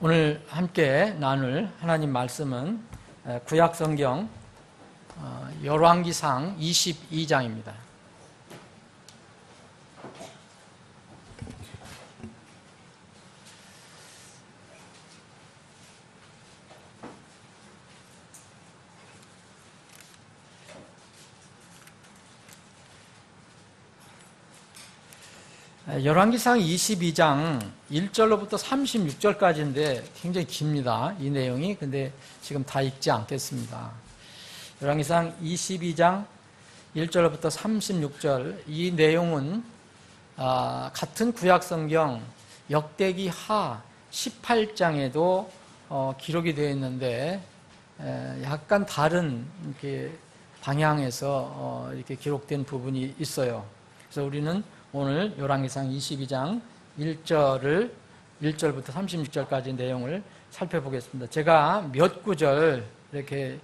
오늘 함께 나눌 하나님 말씀은 구약성경 열왕기상 22장입니다. 열왕기상 22장 1절로부터 36절까지인데 굉장히 깁니다. 이 내용이. 근데 지금 다 읽지 않겠습니다. 열왕기상 22장 1절로부터 36절 이 내용은 같은 구약성경 역대기 하 18장에도 기록이 되어 있는데 약간 다른 이렇게 방향에서 이렇게 기록된 부분이 있어요. 그래서 우리는 오늘 열왕기상 22장 1절부터 36절까지 내용을 살펴보겠습니다. 제가 몇 구절 이렇게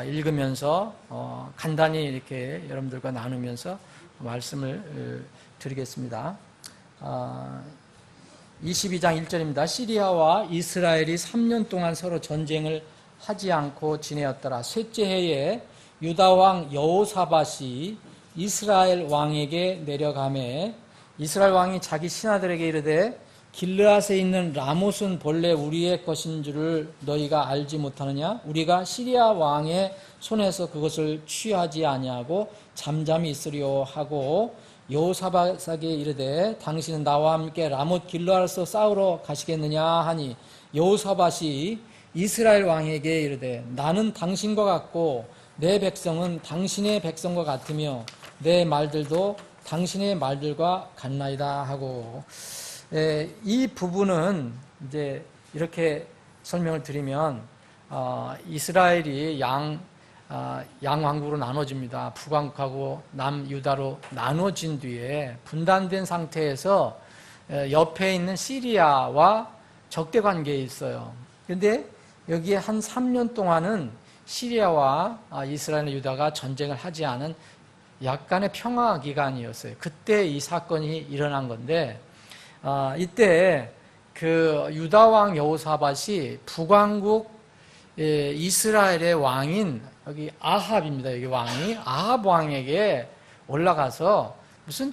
읽으면서 간단히 이렇게 여러분들과 나누면서 말씀을 드리겠습니다. 22장 1절입니다. 시리아와 이스라엘이 3년 동안 서로 전쟁을 하지 않고 지내었더라. 셋째 해에 유다 왕 여호사밧이 이스라엘 왕에게 내려가매 이스라엘 왕이 자기 신하들에게 이르되 길르앗에 있는 라못은 본래 우리의 것인 줄을 너희가 알지 못하느냐? 우리가 시리아 왕의 손에서 그것을 취하지 아니하고 잠잠히 있으려 하고 여호사밧에게 이르되 당신은 나와 함께 라못 길르앗에서 싸우러 가시겠느냐 하니 여호사밧이 이스라엘 왕에게 이르되 나는 당신과 같고 내 백성은 당신의 백성과 같으며 내 말들도 당신의 말들과 같나이다 하고, 이 부분은 이제 이렇게 설명을 드리면 이스라엘이 양왕국으로 나눠집니다. 북왕국하고 남유다로 나눠진 뒤에 분단된 상태에서 옆에 있는 시리아와 적대 관계에 있어요. 그런데 여기에 한 3년 동안은 시리아와 이스라엘 유다가 전쟁을 하지 않은 약간의 평화 기간이었어요. 그때 이 사건이 일어난 건데, 이때 그 유다 왕 여호사밧이 북왕국 이스라엘의 왕인 여기 아합입니다. 여기 왕이 아합 왕에게 올라가서 무슨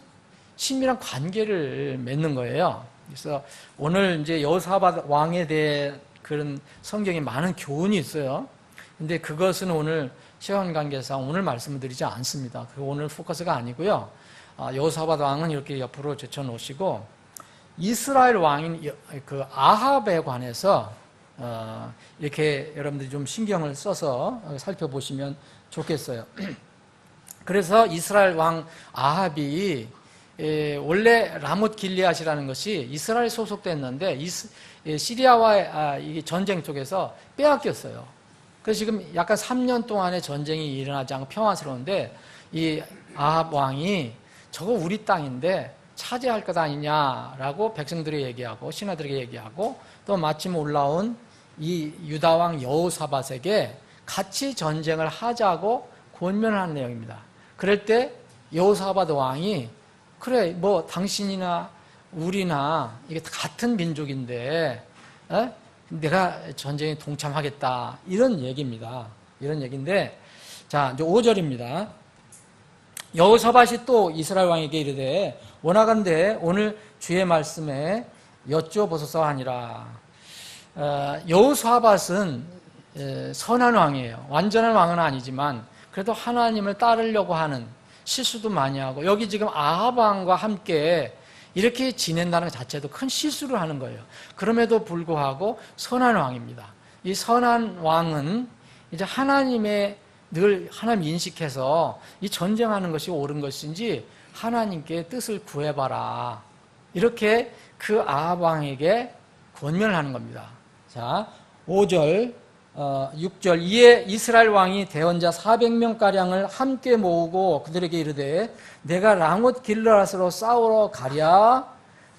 친밀한 관계를 맺는 거예요. 그래서 오늘 이제 여호사밧 왕에 대해 그런 성경에 많은 교훈이 있어요. 근데 그것은 오늘 시간 관계상 오늘 말씀을 드리지 않습니다. 그 오늘 포커스가 아니고요. 여호사밧 왕은 이렇게 옆으로 제쳐놓으시고 이스라엘 왕인 그 아합에 관해서 이렇게 여러분들이 좀 신경을 써서 살펴보시면 좋겠어요. 그래서 이스라엘 왕 아합이 원래 라못 길리앗이라는 것이 이스라엘 소속됐는데 시리아와 전쟁 쪽에서 빼앗겼어요. 그래서 지금 약간 3년 동안의 전쟁이 일어나지 않고 평화스러운데 이 아합 왕이 저거 우리 땅인데 차지할 것 아니냐라고 백성들이 얘기하고 신하들에게 얘기하고 또 마침 올라온 이 유다 왕 여호사밧에게 같이 전쟁을 하자고 권면하는 내용입니다. 그럴 때 여호사밧 왕이 그래 뭐 당신이나 우리나 이게 같은 민족인데 내가 전쟁에 동참하겠다. 이런 얘기입니다. 이런 얘기인데, 자, 이제 5절입니다. 여호사밧이 또 이스라엘 왕에게 이르되, 원하건대 오늘 주의 말씀에 여쭈어보소서 하니라. 여호사밧은 선한 왕이에요. 완전한 왕은 아니지만, 그래도 하나님을 따르려고 하는 실수도 많이 하고, 여기 지금 아합 왕과 함께 이렇게 지낸다는 것 자체도 큰 실수를 하는 거예요. 그럼에도 불구하고 선한 왕입니다. 이 선한 왕은 이제 하나님의 늘 하나님 인식해서 이 전쟁하는 것이 옳은 것인지 하나님께 뜻을 구해봐라. 이렇게 그 아합 왕에게 권면을 하는 겁니다. 자, 5절, 6절 이에 이스라엘 왕이 대언자 400명가량을 함께 모으고 그들에게 이르되 내가 라못 길르앗으로 싸우러 가랴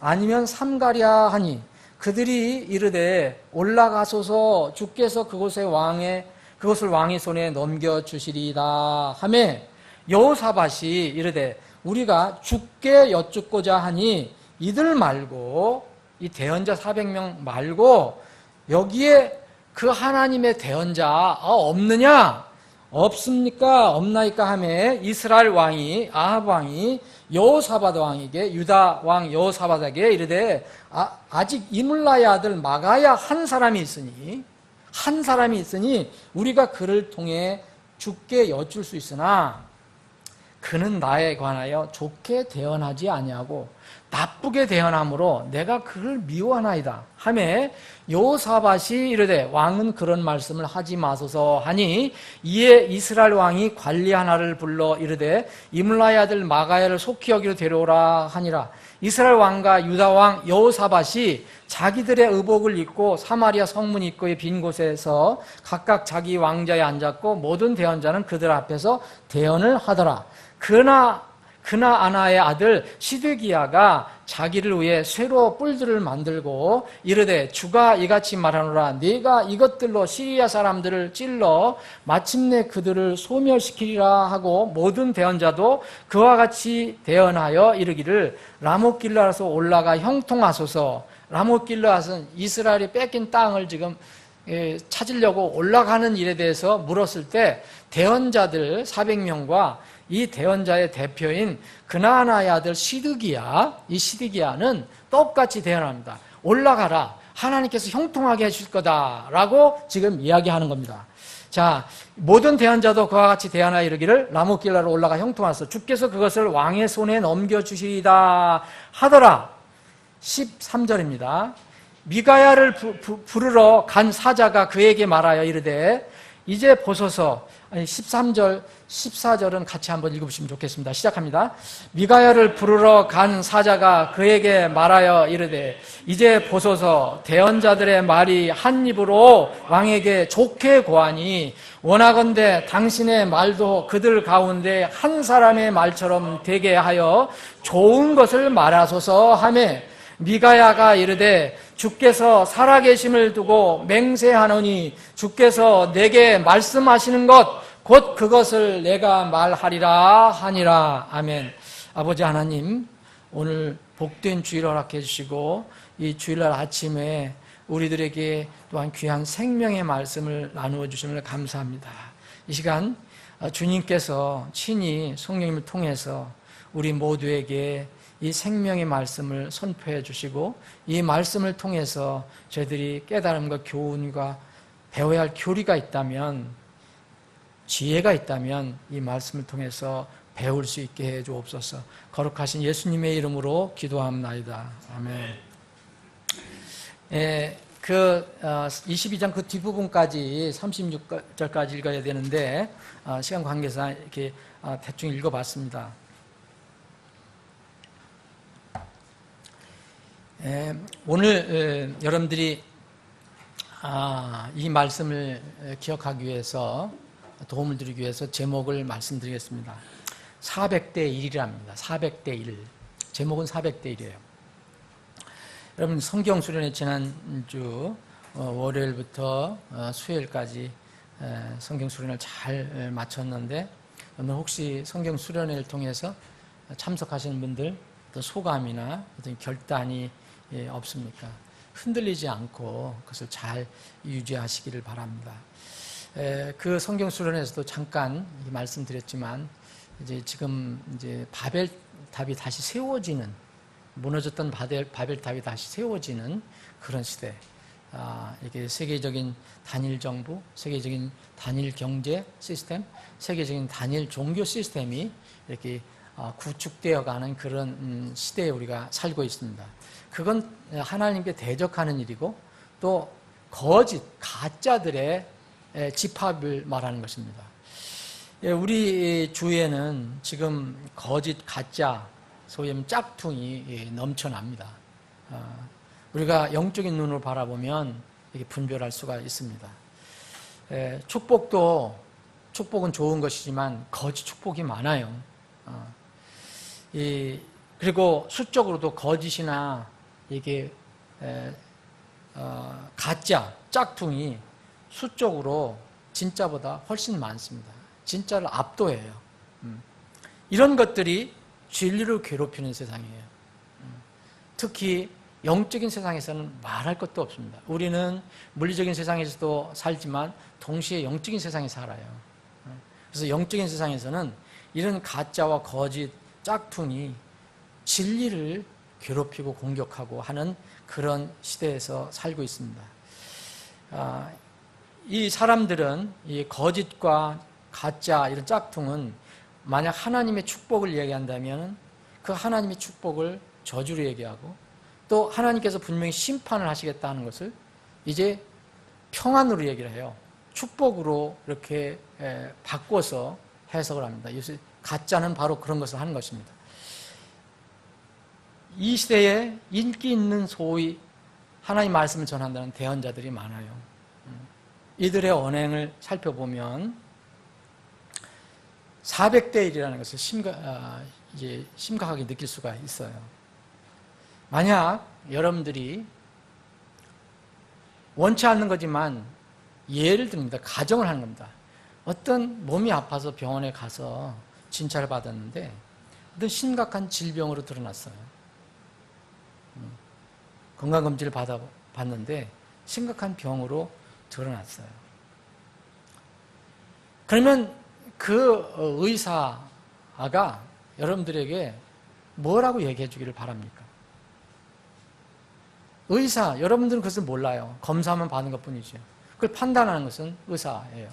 아니면 삼가랴 하니 그들이 이르되 올라가소서 주께서 그것을 왕의 손에 넘겨주시리이다 하매 여호사밧이 이르되 우리가 주께 여쭙고자 하니 이들 말고 이 대언자 400명 말고 여기에 그 하나님의 대언자 없느냐? 없습니까? 없나이까 하매 이스라엘 왕이 아합 왕이 여호사밧 왕에게 유다 왕 여호사밧에게 이르되 아직 이물라의 아들 마가야 한 사람이 있으니 우리가 그를 통해 주께 여쭐 수 있으나 그는 나에 관하여 좋게 대언하지 아니하고 나쁘게 대언함으로 내가 그를 미워하나이다 하매 여호사밧이 이르되 왕은 그런 말씀을 하지 마소서 하니 이에 이스라엘 왕이 관리 하나를 불러 이르되 이물라의 아들 마가야를 속히 여기로 데려오라 하니라. 이스라엘 왕과 유다 왕 여호사밧이 자기들의 의복을 입고 사마리아 성문 입구의 빈 곳에서 각각 자기 왕자에 앉았고 모든 대언자는 그들 앞에서 대언을 하더라. 그나 아나의 아들 시드기야가 자기를 위해 쇠로 뿔들을 만들고 이르되 주가 이같이 말하노라 네가 이것들로 시리아 사람들을 찔러 마침내 그들을 소멸시키리라 하고 모든 대언자도 그와 같이 대언하여 이르기를 라못길르앗으로 올라가 형통하소서. 라못길르앗은 이스라엘이 뺏긴 땅을 지금 찾으려고 올라가는 일에 대해서 물었을 때 대언자들 400명과 이 대언자의 대표인 그나아나의 아들 시드기야, 이 시드기야는 똑같이 대언합니다. 올라가라. 하나님께서 형통하게 해줄 거다라고 지금 이야기하는 겁니다. 자, 모든 대언자도 그와 같이 대언하여 이르기를 라못길라로 올라가 형통하소서. 주께서 그것을 왕의 손에 넘겨주시리다 하더라. 13절입니다. 미가야를 부르러 간 사자가 그에게 말하여 이르되 이제 보소서. 13절, 14절은 같이 한번 읽어보시면 좋겠습니다. 시작합니다. 미가야를 부르러 간 사자가 그에게 말하여 이르되 이제 보소서. 대언자들의 말이 한 입으로 왕에게 좋게 고하니 원하건대 당신의 말도 그들 가운데 한 사람의 말처럼 되게 하여 좋은 것을 말하소서 하매 미가야가 이르되 주께서 살아계심을 두고 맹세하노니 주께서 내게 말씀하시는 것 곧 그것을 내가 말하리라 하니라. 아멘. 아버지 하나님, 오늘 복된 주일 허락해 주시고 이 주일날 아침에 우리들에게 또한 귀한 생명의 말씀을 나누어 주심을 감사합니다. 이 시간 주님께서 친히 성령님을 통해서 우리 모두에게 이 생명의 말씀을 선포해 주시고 이 말씀을 통해서 저희들이 깨달음과 교훈과 배워야 할 교리가 있다면, 지혜가 있다면 이 말씀을 통해서 배울 수 있게 해 주옵소서. 거룩하신 예수님의 이름으로 기도합나이다. 아멘. 22장 그 뒷부분까지 36절까지 읽어야 되는데 시간 관계상 이렇게 대충 읽어봤습니다. 오늘 여러분들이 이 말씀을 기억하기 위해서 도움을 드리기 위해서 제목을 말씀드리겠습니다. 400대 1이랍니다. 400대 1. 제목은 400대 1이에요. 여러분 성경 수련회 지난주 월요일부터 수요일까지 성경 수련회를 잘 마쳤는데 오늘 혹시 성경 수련회를 통해서 참석하시는 분들 어떤 소감이나 어떤 결단이 없습니까? 흔들리지 않고 그것을 잘 유지하시기를 바랍니다. 그 성경 수련에서도 잠깐 말씀드렸지만 지금 바벨탑이 다시 세워지는, 무너졌던 바벨탑이 다시 세워지는 그런 시대. 이렇게 세계적인 단일 정부, 세계적인 단일 경제 시스템, 세계적인 단일 종교 시스템이 이렇게 구축되어 가는 그런 시대에 우리가 살고 있습니다. 그건 하나님께 대적하는 일이고 또 거짓, 가짜들의 집합을 말하는 것입니다. 우리 주위에는 지금 거짓, 가짜, 소위 말하면 짝퉁이 넘쳐납니다. 우리가 영적인 눈으로 바라보면 이렇게 분별할 수가 있습니다. 축복은 좋은 것이지만 거짓 축복이 많아요. 그리고 수적으로도 거짓이나 이게 가짜, 짝퉁이 수적으로 진짜보다 훨씬 많습니다. 진짜를 압도해요. 이런 것들이 진리를 괴롭히는 세상이에요. 특히 영적인 세상에서는 말할 것도 없습니다. 우리는 물리적인 세상에서도 살지만 동시에 영적인 세상에 살아요. 그래서 영적인 세상에서는 이런 가짜와 거짓, 짝퉁이 진리를 괴롭히고 공격하고 하는 그런 시대에서 살고 있습니다. 이 사람들은 이 거짓과 가짜 이런 짝퉁은 만약 하나님의 축복을 얘기한다면 그 하나님의 축복을 저주로 얘기하고 또 하나님께서 분명히 심판을 하시겠다는 것을 이제 평안으로 얘기를 해요. 축복으로 이렇게 바꿔서 해석을 합니다. 요새 가짜는 바로 그런 것을 하는 것입니다. 이 시대에 인기 있는 소위 하나님 말씀을 전한다는 대언자들이 많아요. 이들의 언행을 살펴보면 400대 1이라는 것을 심각하게 느낄 수가 있어요. 만약 여러분들이 원치 않는 거지만 예를 듭니다. 가정을 하는 겁니다. 어떤 몸이 아파서 병원에 가서 진찰을 받았는데 어떤 심각한 질병으로 드러났어요. 건강검진을 받아봤는데 심각한 병으로 드러났어요. 그러면 그 의사가 여러분들에게 뭐라고 얘기해 주기를 바랍니까? 의사, 여러분들은 그것을 몰라요. 검사만 받는 것 뿐이죠. 그걸 판단하는 것은 의사예요.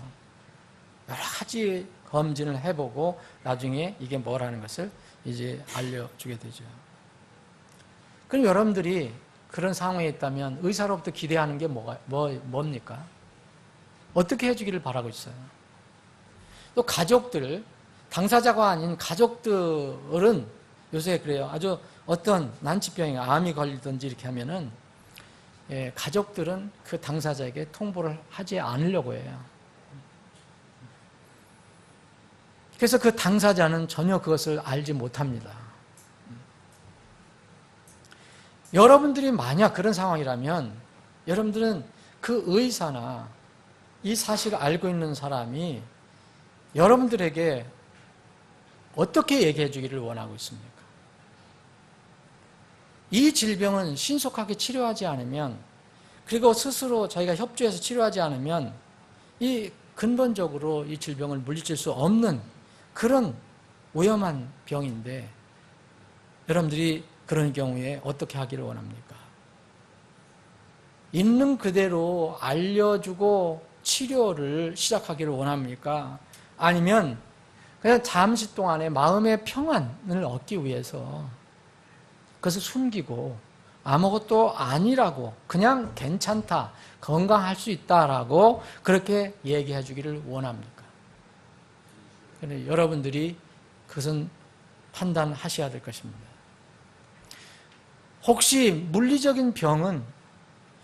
여러 가지 검진을 해보고 나중에 이게 뭐라는 것을 이제 알려주게 되죠. 그럼 여러분들이 그런 상황에 있다면 의사로부터 기대하는 게 뭡니까? 어떻게 해주기를 바라고 있어요? 또 가족들, 당사자가 아닌 가족들은 요새 그래요. 아주 어떤 난치병이 암이 걸리든지 이렇게 하면은 가족들은 그 당사자에게 통보를 하지 않으려고 해요. 그래서 그 당사자는 전혀 그것을 알지 못합니다. 여러분들이 만약 그런 상황이라면 여러분들은 그 의사나 이 사실을 알고 있는 사람이 여러분들에게 어떻게 얘기해 주기를 원하고 있습니까? 이 질병은 신속하게 치료하지 않으면 그리고 스스로 저희가 협조해서 치료하지 않으면 이 근본적으로 이 질병을 물리칠 수 없는 그런 위험한 병인데 여러분들이 그런 경우에 어떻게 하기를 원합니까? 있는 그대로 알려주고 치료를 시작하기를 원합니까? 아니면 그냥 잠시 동안의 마음의 평안을 얻기 위해서 그것을 숨기고 아무것도 아니라고 그냥 괜찮다, 건강할 수 있다라고 그렇게 얘기해 주기를 원합니까? 그런데 여러분들이 그것은 판단하셔야 될 것입니다. 혹시 물리적인 병은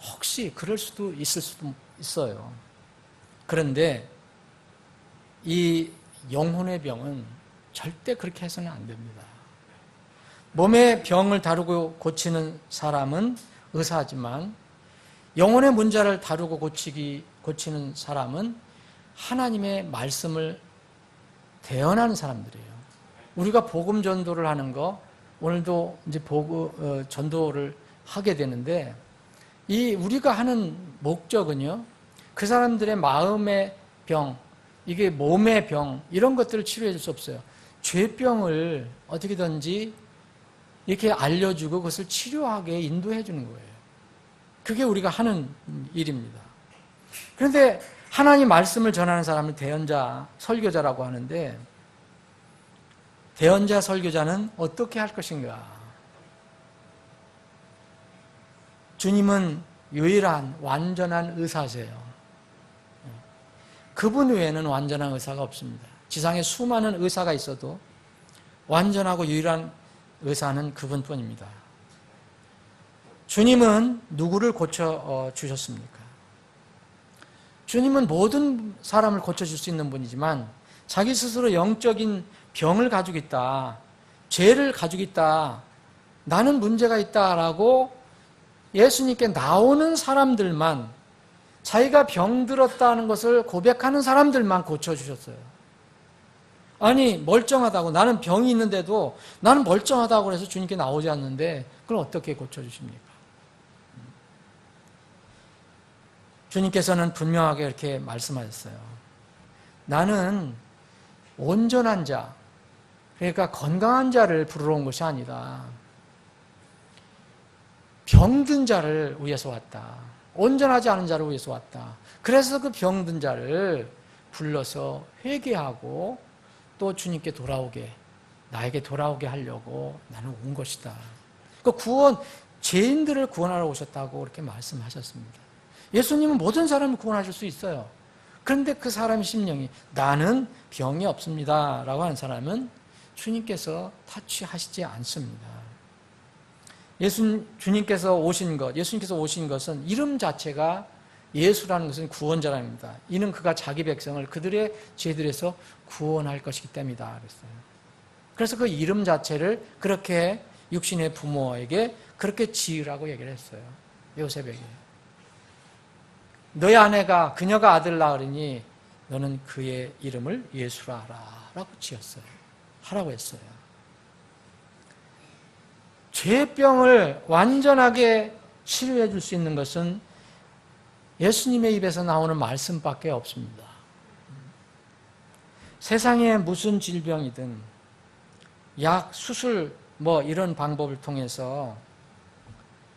혹시 그럴 수도 있을 수도 있어요. 그런데 이 영혼의 병은 절대 그렇게 해서는 안 됩니다. 몸의 병을 다루고 고치는 사람은 의사지만 영혼의 문제를 다루고 고치는 사람은 하나님의 말씀을 대언하는 사람들이에요. 우리가 복음 전도를 하는 거 오늘도 이제 전도를 하게 되는데 이 우리가 하는 목적은요. 그 사람들의 마음의 병, 이게 몸의 병 이런 것들을 치료해 줄 수 없어요. 죄병을 어떻게든지 이렇게 알려주고 그것을 치료하게 인도해 주는 거예요. 그게 우리가 하는 일입니다. 그런데 하나님 말씀을 전하는 사람을 대언자, 설교자라고 하는데 대언자, 설교자는 어떻게 할 것인가? 주님은 유일한 완전한 의사세요. 그분 외에는 완전한 의사가 없습니다. 지상에 수많은 의사가 있어도 완전하고 유일한 의사는 그분뿐입니다. 주님은 누구를 고쳐주셨습니까? 주님은 모든 사람을 고쳐줄 수 있는 분이지만 자기 스스로 영적인 병을 가지고 있다, 죄를 가지고 있다, 나는 문제가 있다라고 예수님께 나오는 사람들만, 자기가 병들었다는 것을 고백하는 사람들만 고쳐주셨어요. 아니 멀쩡하다고, 나는 병이 있는데도 나는 멀쩡하다고 해서 주님께 나오지 않는데 그걸 어떻게 고쳐주십니까? 주님께서는 분명하게 이렇게 말씀하셨어요. 나는 온전한 자, 그러니까 건강한 자를 부르러 온 것이 아니다. 병든 자를 위해서 왔다. 온전하지 않은 자를 위해서 왔다. 그래서 그 병든 자를 불러서 회개하고 또 주님께 돌아오게, 나에게 돌아오게 하려고 나는 온 것이다. 그 죄인들을 구원하러 오셨다고 그렇게 말씀하셨습니다. 예수님은 모든 사람을 구원하실 수 있어요. 그런데 그 사람의 심령이 나는 병이 없습니다 라고 하는 사람은 주님께서 타취하시지 않습니다. 예수님께서 오신 것은 이름 자체가 예수라는 것은 구원자라는 겁니다. 이는 그가 자기 백성을 그들의 죄들에서 구원할 것이기 때문이다 그랬어요. 그래서 그 이름 자체를 그렇게 육신의 부모에게 그렇게 지으라고 얘기를 했어요. 요셉에게. 너의 아내가 그녀가 아들 낳으리니 너는 그의 이름을 예수라 하라 라고 지었어요. 하라고 했어요. 죄병을 완전하게 치료해 줄 수 있는 것은 예수님의 입에서 나오는 말씀밖에 없습니다. 세상에 무슨 질병이든 약, 수술 이런 방법을 통해서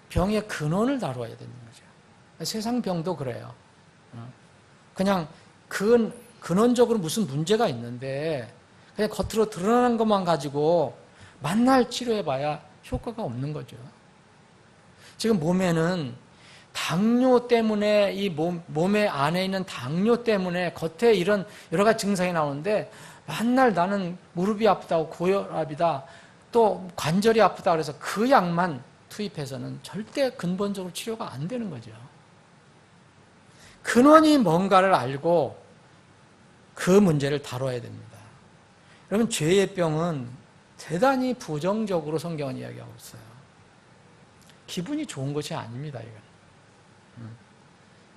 병의 근원을 다루어야 되는 거죠. 세상 병도 그래요. 그냥 근원적으로 무슨 문제가 있는데 그냥 겉으로 드러나는 것만 가지고 만날 치료해봐야 효과가 없는 거죠. 지금 몸에는 당뇨 때문에 이 몸의 안에 있는 당뇨 때문에 겉에 이런 여러 가지 증상이 나오는데 만날 나는 무릎이 아프다고 고혈압이다 또 관절이 아프다 그래서 그 약만 투입해서는 절대 근본적으로 치료가 안 되는 거죠. 근원이 뭔가를 알고 그 문제를 다뤄야 됩니다. 여러분 죄의 병은 대단히 부정적으로 성경은 이야기하고 있어요. 기분이 좋은 것이 아닙니다. 이건.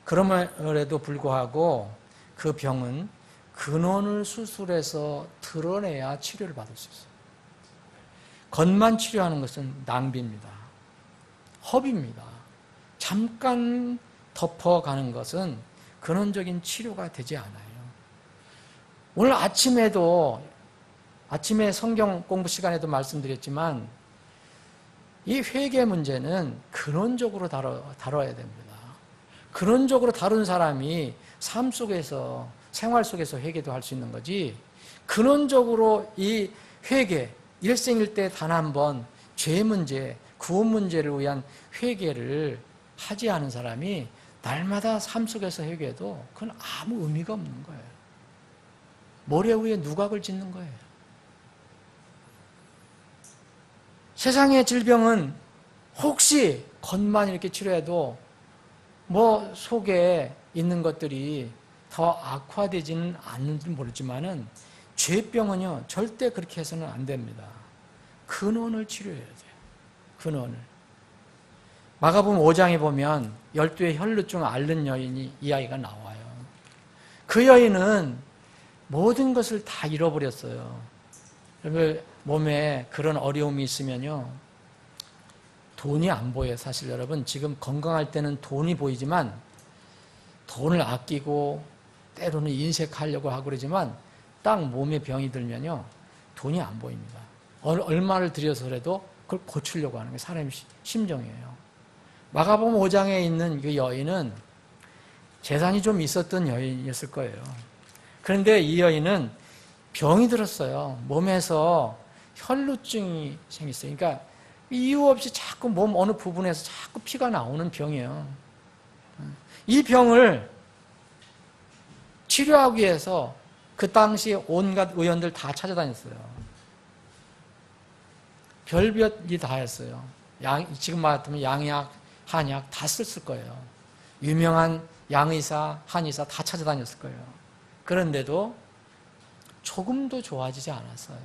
그럼에도 불구하고 그 병은 근원을 수술해서 드러내야 치료를 받을 수 있어요. 겉만 치료하는 것은 낭비입니다. 허비입니다. 잠깐 덮어가는 것은 근원적인 치료가 되지 않아요. 오늘 아침에 성경 공부 시간에도 말씀드렸지만 이 회개 문제는 근원적으로 다뤄야 됩니다. 근원적으로 다룬 사람이 삶 속에서 생활 속에서 회개도 할 수 있는 거지 근원적으로 이 회개 일생일 때 단 한 번 죄 문제, 구원 문제를 위한 회개를 하지 않은 사람이 날마다 삶 속에서 회개해도 그건 아무 의미가 없는 거예요. 모래 위에 누각을 짓는 거예요. 세상의 질병은 혹시 겉만 이렇게 치료해도 속에 있는 것들이 더 악화되지는 않는지 모르지만은 죄병은요 절대 그렇게 해서는 안 됩니다. 근원을 치료해야 돼요. 근원을. 마가복음 5장에 보면 12의 혈루증 앓는 여인이 이야기가 나와요. 그 여인은 모든 것을 다 잃어버렸어요. 몸에 그런 어려움이 있으면요 돈이 안 보여요. 사실 여러분 지금 건강할 때는 돈이 보이지만 돈을 아끼고 때로는 인색하려고 하고 그러지만 딱 몸에 병이 들면요 돈이 안 보입니다. 얼마를 들여서라도 그걸 고치려고 하는 게 사람의 심정이에요. 마가복음 5장에 있는 그 여인은 재산이 좀 있었던 여인이었을 거예요. 그런데 이 여인은 병이 들었어요. 몸에서 혈루증이 생겼어요. 그러니까 이유 없이 자꾸 몸 어느 부분에서 자꾸 피가 나오는 병이에요. 이 병을 치료하기 위해서 그 당시 온갖 의원들 다 찾아다녔어요. 별별이 다 했어요. 지금 말하면 양약, 한약 다 썼을 거예요. 유명한 양의사, 한의사 다 찾아다녔을 거예요. 그런데도 조금도 좋아지지 않았어요.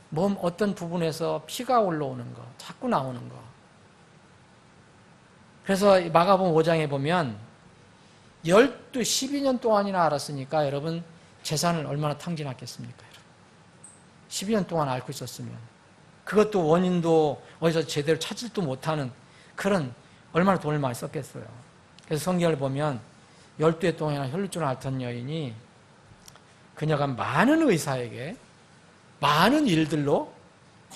몸 어떤 부분에서 피가 올라오는 거, 자꾸 나오는 거. 그래서 마가복음 5장에 보면 12년 동안이나 알았으니까 여러분 재산을 얼마나 탕진했겠습니까? 12년 동안 앓고 있었으면. 그것도 원인도 어디서 제대로 찾지도 못하는 그런 얼마나 돈을 많이 썼겠어요. 그래서 성경을 보면 12해 동안 혈루증을 앓던 여인이 그녀가 많은 의사에게 많은 일들로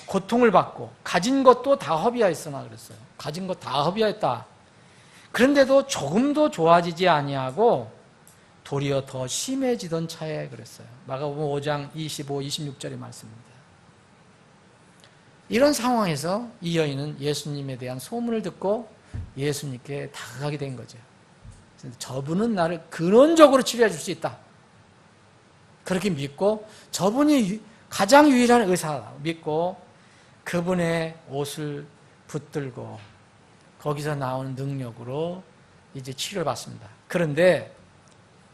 고통을 받고 가진 것도 다 허비하였으나 그랬어요. 가진 것 다 허비하였다. 그런데도 조금도 좋아지지 아니하고 도리어 더 심해지던 차에 그랬어요. 마가복음 5장 25, 26절의 말씀입니다. 이런 상황에서 이 여인은 예수님에 대한 소문을 듣고 예수님께 다가가게 된 거죠. 저분은 나를 근원적으로 치료해 줄 수 있다. 그렇게 믿고 저분이 가장 유일한 의사다 믿고 그분의 옷을 붙들고 거기서 나오는 능력으로 이제 치료를 받습니다. 그런데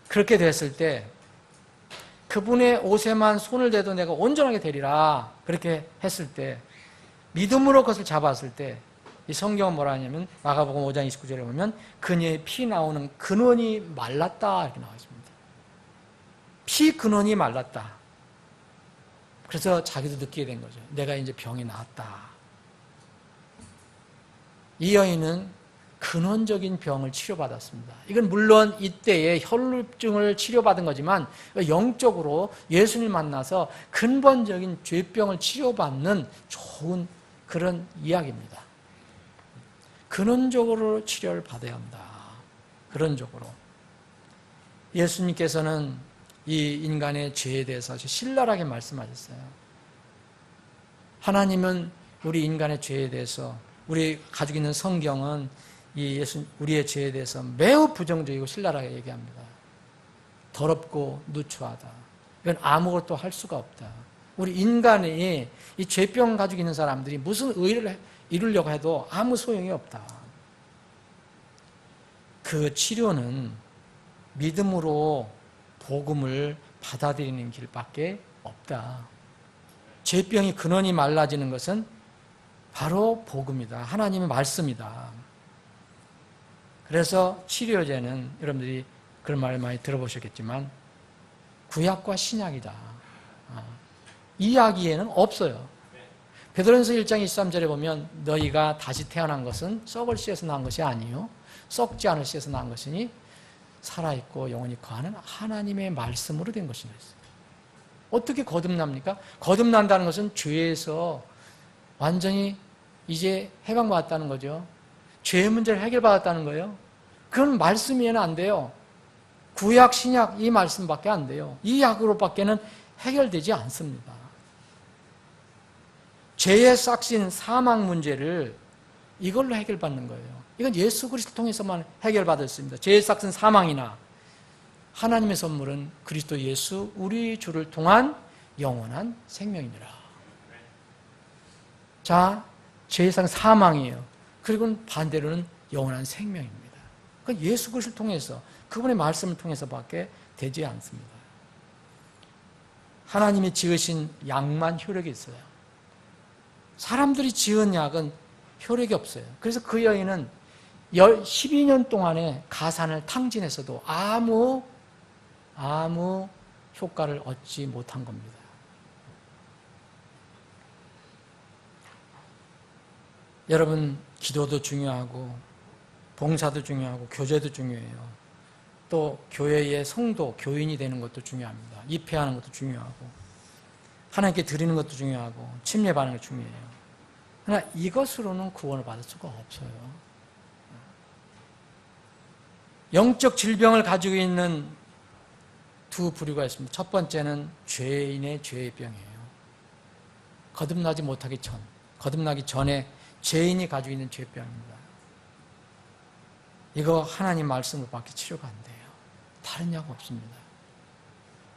그렇게 됐을 때 그분의 옷에만 손을 대도 내가 온전하게 되리라 그렇게 했을 때 믿음으로 그것을 잡았을 때 이 성경은 뭐라 하냐면 마가복음 5장 29절에 보면 그녀의 피 나오는 근원이 말랐다 이렇게 나와 있습니다. 피 근원이 말랐다. 그래서 자기도 느끼게 된 거죠. 내가 이제 병이 나았다. 이 여인은 근원적인 병을 치료받았습니다. 이건 물론 이때에 혈루증을 치료받은 거지만 영적으로 예수님을 만나서 근본적인 죄병을 치료받는 좋은 그런 이야기입니다. 근원적으로 치료를 받아야 한다. 근원적으로. 예수님께서는 이 인간의 죄에 대해서 아주 신랄하게 말씀하셨어요. 하나님은 우리 인간의 죄에 대해서 우리 가지고 있는 성경은 우리의 죄에 대해서 매우 부정적이고 신랄하게 얘기합니다. 더럽고 누추하다. 이건 아무것도 할 수가 없다. 우리 인간이 이 죄병 가지고 있는 사람들이 무슨 의를 이루려고 해도 아무 소용이 없다. 그 치료는 믿음으로 복음을 받아들이는 길밖에 없다. 죄병이 근원이 말라지는 것은 바로 복음이다. 하나님의 말씀이다. 그래서 치료제는 여러분들이 그런 말을 많이 들어보셨겠지만 구약과 신약이다. 이야기에는 없어요. 베드로전서 1장 23절에 보면 너희가 다시 태어난 것은 썩을 씨에서 난 것이 아니요 썩지 않을 씨에서 난 것이니 살아있고 영원히 거하는 하나님의 말씀으로 된 것이라 했어요. 어떻게 거듭납니까? 거듭난다는 것은 죄에서 완전히 이제 해방받았다는 거죠. 죄의 문제를 해결받았다는 거예요. 그건 말씀이면 안 돼요. 구약, 신약 이 말씀밖에 안 돼요. 이 약으로밖에는 해결되지 않습니다. 죄의 싹신 사망 문제를 이걸로 해결받는 거예요. 이건 예수 그리스도 통해서만 해결받을 수 있습니다. 죄의 싹신 사망이나 하나님의 선물은 그리스도 예수 우리 주를 통한 영원한 생명이니라. 자, 죄의 싹신 사망이에요. 그리고 반대로는 영원한 생명입니다. 그건 예수 그리스도를 통해서 그분의 말씀을 통해서밖에 되지 않습니다. 하나님이 지으신 약만 효력이 있어요. 사람들이 지은 약은 효력이 없어요. 그래서 그 여인은 12년 동안에 가산을 탕진했어도 아무 효과를 얻지 못한 겁니다. 여러분, 기도도 중요하고 봉사도 중요하고 교제도 중요해요. 또 교회의 성도, 교인이 되는 것도 중요합니다. 입회하는 것도 중요하고 하나님께 드리는 것도 중요하고 침례받는 것도 중요해요. 그러나 이것으로는 구원을 받을 수가 없어요. 영적 질병을 가지고 있는 두 부류가 있습니다. 첫 번째는 죄인의 죄의 병이에요. 거듭나기 전에 죄인이 가지고 있는 죄병입니다. 이거 하나님 말씀으로밖에 치료가 안 돼요. 다른 약 없습니다.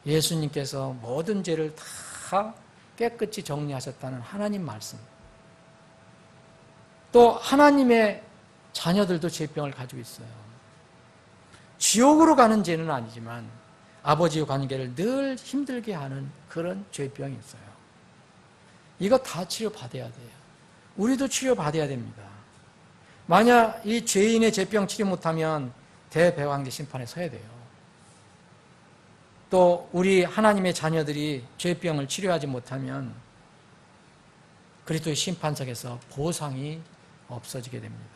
예수님께서 모든 죄를 다 깨끗이 정리하셨다는 하나님 말씀. 또 하나님의 자녀들도 죄병을 가지고 있어요. 지옥으로 가는 죄는 아니지만 아버지의 관계를 늘 힘들게 하는 그런 죄병이 있어요. 이거 다 치료받아야 돼요. 우리도 치료받아야 됩니다. 만약 이 죄인의 죄병 치료 못하면 대배왕제 심판에 서야 돼요. 또 우리 하나님의 자녀들이 죄병을 치료하지 못하면 그리스도의 심판석에서 보상이 없어지게 됩니다.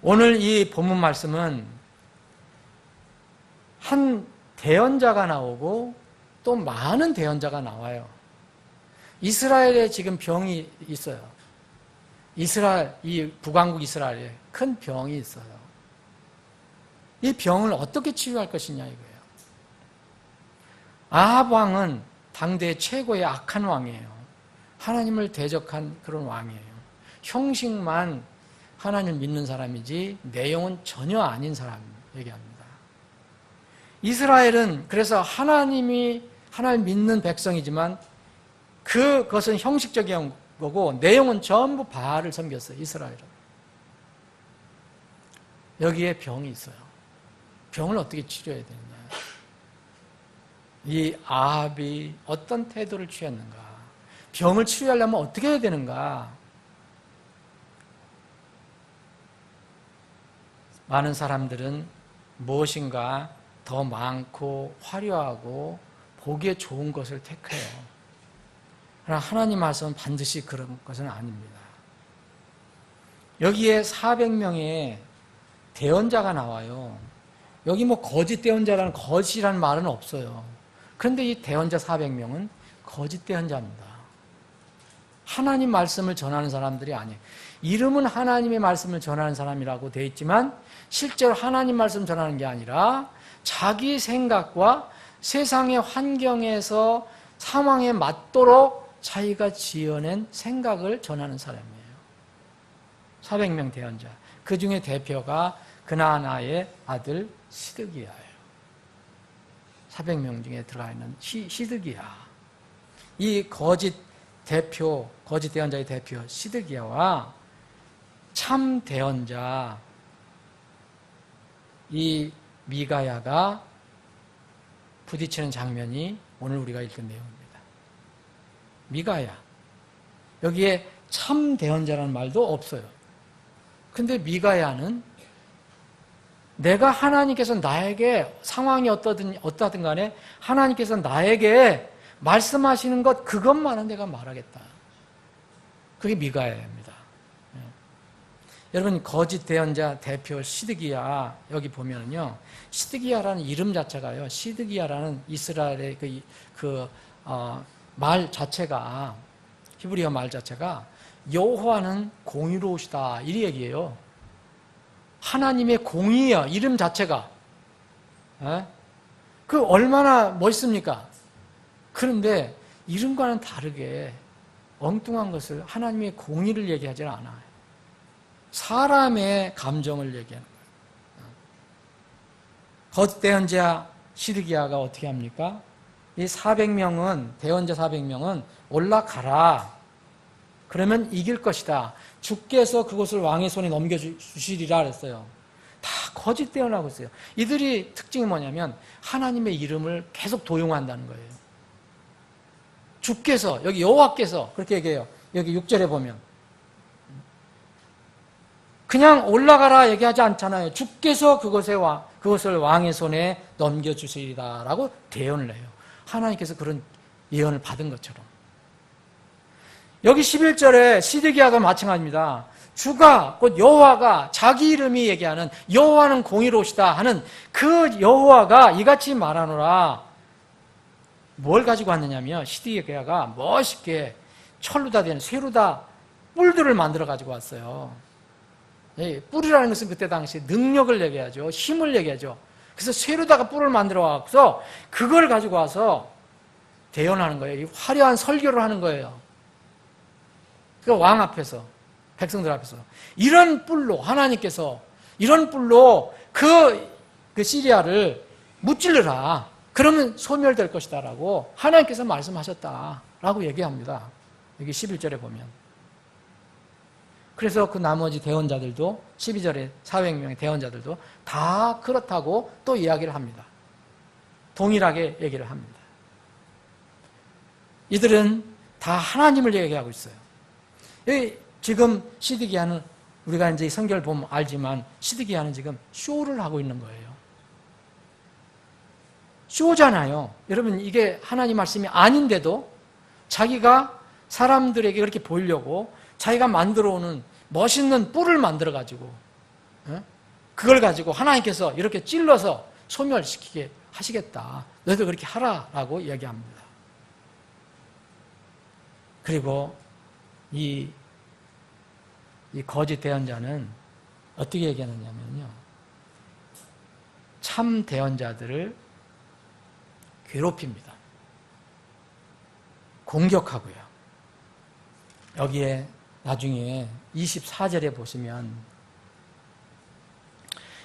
오늘 이 본문 말씀은 한 대언자가 나오고 또 많은 대언자가 나와요. 이스라엘에 지금 병이 있어요. 이 북왕국 이스라엘에 큰 병이 있어요. 이 병을 어떻게 치유할 것이냐 이거예요. 아합 왕은 당대 최고의 악한 왕이에요. 하나님을 대적한 그런 왕이에요. 형식만 하나님을 믿는 사람이지 내용은 전혀 아닌 사람 얘기합니다. 이스라엘은 그래서 하나님 믿는 백성이지만 그것은 형식적인 거고 내용은 전부 바알을 섬겼어요. 이스라엘은. 여기에 병이 있어요. 병을 어떻게 치료해야 되느냐. 이 아합이 어떤 태도를 취했는가. 병을 치료하려면 어떻게 해야 되는가. 많은 사람들은 무엇인가 더 많고 화려하고 보기에 좋은 것을 택해요. 그러나 하나님 말씀은 반드시 그런 것은 아닙니다. 여기에 400명의 대언자가 나와요. 여기 뭐 거짓 대언자라는 거짓이라는 말은 없어요. 그런데 이 대언자 400명은 거짓 대언자입니다. 하나님 말씀을 전하는 사람들이 아니에요. 이름은 하나님의 말씀을 전하는 사람이라고 되어 있지만 실제로 하나님 말씀 전하는 게 아니라 자기 생각과 세상의 환경에서 상황에 맞도록 자기가 지어낸 생각을 전하는 사람이에요. 400명 대언자. 그 중에 대표가 그나아나의 아들 시드기야예요. 400명 중에 들어가 있는 시드기야. 이 거짓 대언자의 대표 시드기야와 참 대언자 이 미가야가 부딪히는 장면이 오늘 우리가 읽은 내용입니다. 미가야. 여기에 참 대언자라는 말도 없어요. 근데 미가야는 내가 하나님께서 나에게 상황이 어떠든 간에 하나님께서 나에게 말씀하시는 것 그것만은 내가 말하겠다. 그게 미가야입니다. 여러분 거짓 대언자 대표 시드기야 여기 보면은요 시드기야라는 이름 자체가요 시드기야라는 이스라엘의 말 자체가 히브리어 말 자체가 여호와는 공의로우시다 이 얘기예요. 하나님의 공의야 이름 자체가. 그 얼마나 멋있습니까? 그런데 이름과는 다르게 엉뚱한 것을 하나님의 공의를 얘기하지는 않아요. 사람의 감정을 얘기하는 거예요. 거짓 대언자 시드기야가 어떻게 합니까? 이 400명은 대언자 400명은 올라가라. 그러면 이길 것이다. 주께서 그것을 왕의 손에 넘겨주시리라 그랬어요. 다 거짓 대언하고 있어요. 이들이 특징이 뭐냐면 하나님의 이름을 계속 도용한다는 거예요. 주께서 여기 여호와께서 그렇게 얘기해요. 여기 6절에 보면 그냥 올라가라 얘기하지 않잖아요. 주께서 그것을 왕의 손에 넘겨주시리라 라고 대언을 해요. 하나님께서 그런 예언을 받은 것처럼. 여기 11절에 시드기야가 마찬가지입니다. 주가 곧 여호와가 자기 이름이 얘기하는 여호와는 공의로우시다 하는 그 여호와가 이같이 말하노라. 뭘 가지고 왔느냐면 시드기야가 멋있게 철로 다 된 쇠로 다 뿔들을 만들어 가지고 왔어요. 뿔이라는 것은 그때 당시 능력을 얘기하죠. 힘을 얘기하죠. 그래서 쇠로다가 뿔을 만들어 와서 그걸 가지고 와서 대언하는 거예요. 화려한 설교를 하는 거예요. 그 왕 앞에서 백성들 앞에서 이런 뿔로 하나님께서 이런 뿔로 그 시리아를 무찔러라. 그러면 소멸될 것이다 라고 하나님께서 말씀하셨다라고 얘기합니다. 여기 11절에 보면. 그래서 그 나머지 대언자들도 12절에 400명의 대언자들도 다 그렇다고 또 이야기를 합니다. 동일하게 얘기를 합니다. 이들은 다 하나님을 얘기하고 있어요. 지금 시드기야는 우리가 이제 성경을 보면 알지만 시드기야는 지금 쇼를 하고 있는 거예요. 쇼잖아요. 여러분 이게 하나님 말씀이 아닌데도 자기가 사람들에게 그렇게 보이려고 자기가 만들어 오는 멋있는 뿔을 만들어 가지고 그걸 가지고 하나님께서 이렇게 찔러서 소멸시키게 하시겠다. 너희들 그렇게 하라라고 이야기합니다. 그리고 이 거짓 대언자는 어떻게 얘기하느냐면요. 참 대언자들을 괴롭힙니다. 공격하고요. 여기에 나중에 24절에 보시면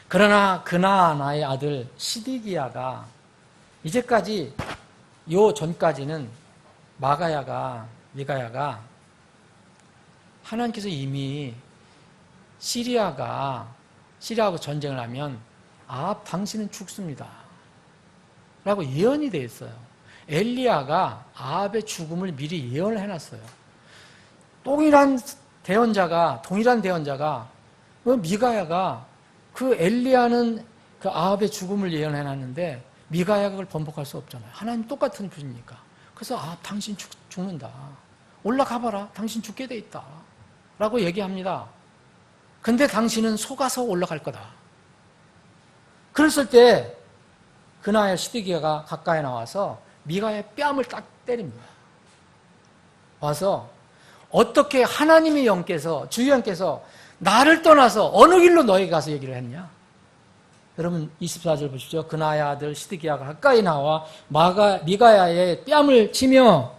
그러나 그나아나의 아들 시드기야가 이제까지 요 전까지는 미가야가 하나님께서 이미 시리아하고 전쟁을 하면 당신은 죽습니다 라고 예언이 되어 있어요. 엘리야가 아합의 죽음을 미리 예언을 해놨어요. 동일한 대언자가 미가야가 그 엘리야는 그 아합의 죽음을 예언해놨는데 미가야가 그걸 번복할 수 없잖아요. 하나님 똑같은 분이니까. 그래서 당신 죽는다. 올라가봐라. 당신 죽게 돼 있다. 라고 얘기합니다. 근데 당신은 속아서 올라갈 거다. 그랬을 때 그나야 시드기야가 가까이 나와서 미가야의 뺨을 딱 때립니다. 와서 어떻게 하나님의 영께서 주연께서 나를 떠나서 어느 길로 너에게 가서 얘기를 했냐? 여러분 24절 보십시오. 그나야 아들 시드기야가 가까이 나와 미가야의 뺨을 치며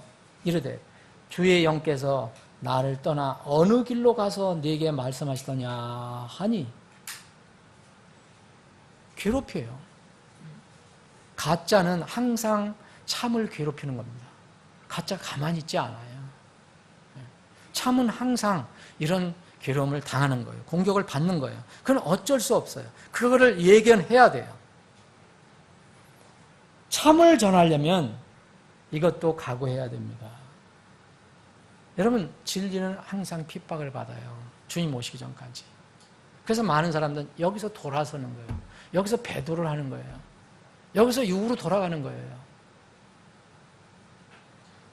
이르되 주의 영께서 나를 떠나 어느 길로 가서 네게 말씀하시더냐 하니 괴롭혀요. 가짜는 항상 참을 괴롭히는 겁니다. 가짜가 가만히 있지 않아요. 참은 항상 이런 괴로움을 당하는 거예요. 공격을 받는 거예요. 그건 어쩔 수 없어요. 그거를 예견해야 돼요. 참을 전하려면 이것도 각오해야 됩니다. 여러분, 진리는 항상 핍박을 받아요. 주님 오시기 전까지. 그래서 많은 사람들은 여기서 돌아서는 거예요. 여기서 배도를 하는 거예요. 여기서 육으로 돌아가는 거예요.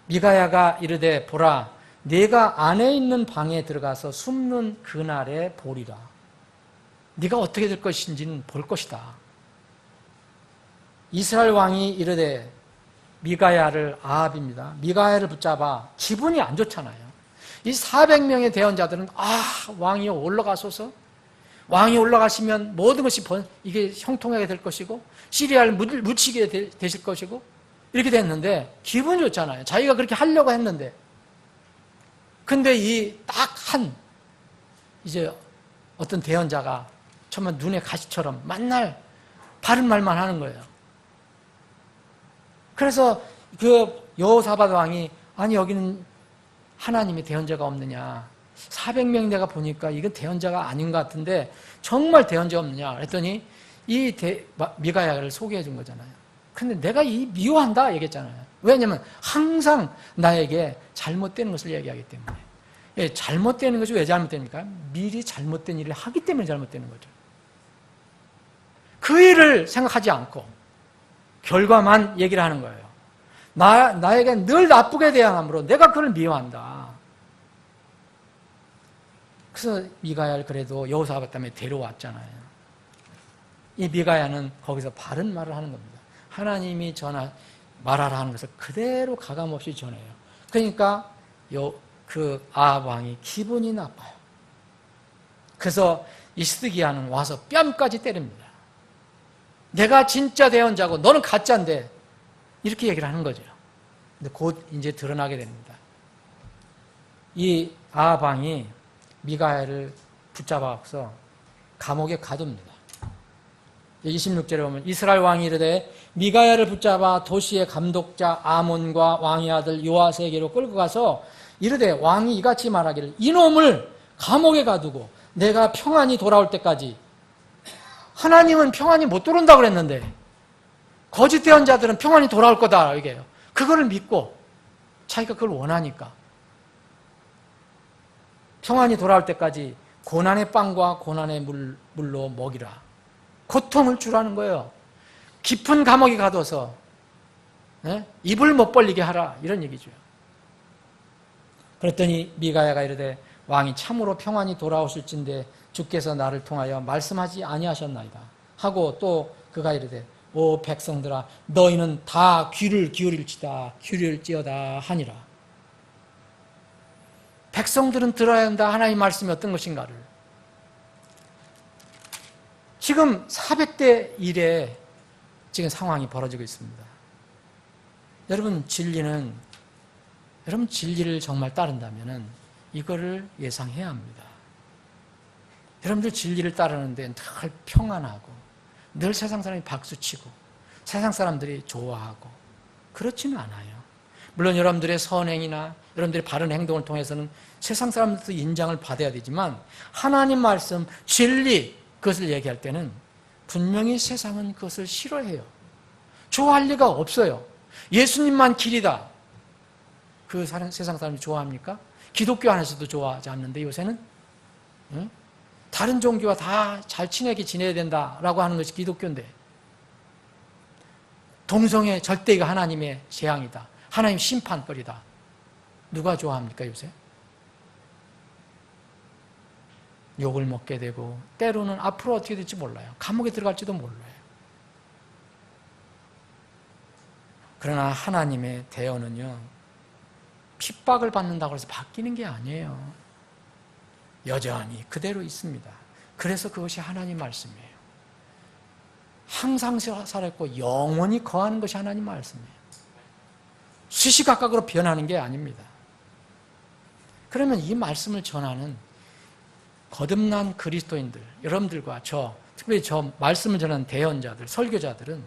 미가야가 이르되 보라 네가 안에 있는 방에 들어가서 숨는 그날에 보리라. 네가 어떻게 될 것인지는 볼 것이다. 이스라엘 왕이 이르되 미가야를 아합입니다. 미가야를 붙잡아 기분이 안 좋잖아요. 이 400명의 대언자들은 왕이 올라가소서. 왕이 올라가시면 모든 것이 이게 형통하게 될 것이고 시리아를 묻히게 되실 것이고 이렇게 됐는데 기분이 좋잖아요. 자기가 그렇게 하려고 했는데 근데 이 딱 이제 어떤 대언자가 정말 눈에 가시처럼 맨날 바른 말만 하는 거예요. 그래서 그 여호사밧 왕이 아니 여기는 하나님의 대언자가 없느냐 400명 내가 보니까 이건 대언자가 아닌 것 같은데 정말 대언자 없느냐 그랬더니 이 미가야를 소개해 준 거잖아요. 근데 내가 미워한다 얘기했잖아요. 왜냐하면 항상 나에게 잘못되는 것을 얘기하기 때문에. 예, 잘못되는 것이 왜 잘못됩니까? 미리 잘못된 일을 하기 때문에 잘못되는 거죠. 그 일을 생각하지 않고 결과만 얘기를 하는 거예요. 나에게 늘 나쁘게 대항함으로 내가 그걸 미워한다. 그래서 미가야를 그래도 여호사밧 때문에 데려왔잖아요. 이 미가야는 거기서 바른 말을 하는 겁니다. 하나님이 말하라 하는 것을 그대로 가감없이 전해요. 그러니까 그 아합 왕이 기분이 나빠요. 그래서 이 시드기야는 와서 뺨까지 때립니다. 내가 진짜 대언자고 너는 가짜인데 이렇게 얘기를 하는 거죠. 근데 곧 이제 드러나게 됩니다. 이 아합 왕이 미가야를 붙잡아서 감옥에 가둡니다. 26절에 보면 이스라엘 왕이 이르되 미가야를 붙잡아 도시의 감독자 아몬과 왕의 아들 요아스에게로 끌고 가서 이르되 왕이 이같이 말하기를 이놈을 감옥에 가두고 내가 평안히 돌아올 때까지. 하나님은 평안히 못 들어온다고 그랬는데 거짓 대언자들은 평안히 돌아올 거다 이게요. 그거를 믿고 자기가 그걸 원하니까 평안히 돌아올 때까지 고난의 빵과 고난의 물로 먹이라. 고통을 주라는 거예요. 깊은 감옥에 가둬서 입을 못 벌리게 하라 이런 얘기죠. 그랬더니 미가야가 이르되 왕이 참으로 평안히 돌아오실진데 주께서 나를 통하여 말씀하지 아니하셨나이다 하고 또 그가 이르되 오 백성들아 너희는 다 귀를 기울일지어다 하니라. 백성들은 들어야 한다. 하나님의 말씀이 어떤 것인가를. 지금 400대 1에 지금 상황이 벌어지고 있습니다. 여러분 진리를 정말 따른다면 이거를 예상해야 합니다. 여러분들 진리를 따르는데 늘 평안하고 늘 세상 사람이 박수치고 세상 사람들이 좋아하고 그렇지는 않아요. 물론 여러분들의 선행이나 여러분들의 바른 행동을 통해서는 세상 사람들도 인정을 받아야 되지만 하나님 말씀, 진리 그것을 얘기할 때는 분명히 세상은 그것을 싫어해요. 좋아할 리가 없어요. 예수님만 길이다. 그 세상 사람이 좋아합니까? 기독교 안에서도 좋아하지 않는데 요새는 다른 종교와 다 잘 친하게 지내야 된다라고 하는 것이 기독교인데 동성애 절대가 하나님의 재앙이다. 하나님 심판거리다. 누가 좋아합니까 요새? 욕을 먹게 되고 때로는 앞으로 어떻게 될지 몰라요. 감옥에 들어갈지도 몰라요. 그러나 하나님의 대언은요 핍박을 받는다고 해서 바뀌는 게 아니에요. 여전히 그대로 있습니다. 그래서 그것이 하나님 말씀이에요. 항상 살았고 영원히 거하는 것이 하나님 말씀이에요. 시시각각으로 변하는 게 아닙니다. 그러면 이 말씀을 전하는 거듭난 그리스도인들, 여러분들과 특별히 저 말씀을 전하는 대언자들, 설교자들은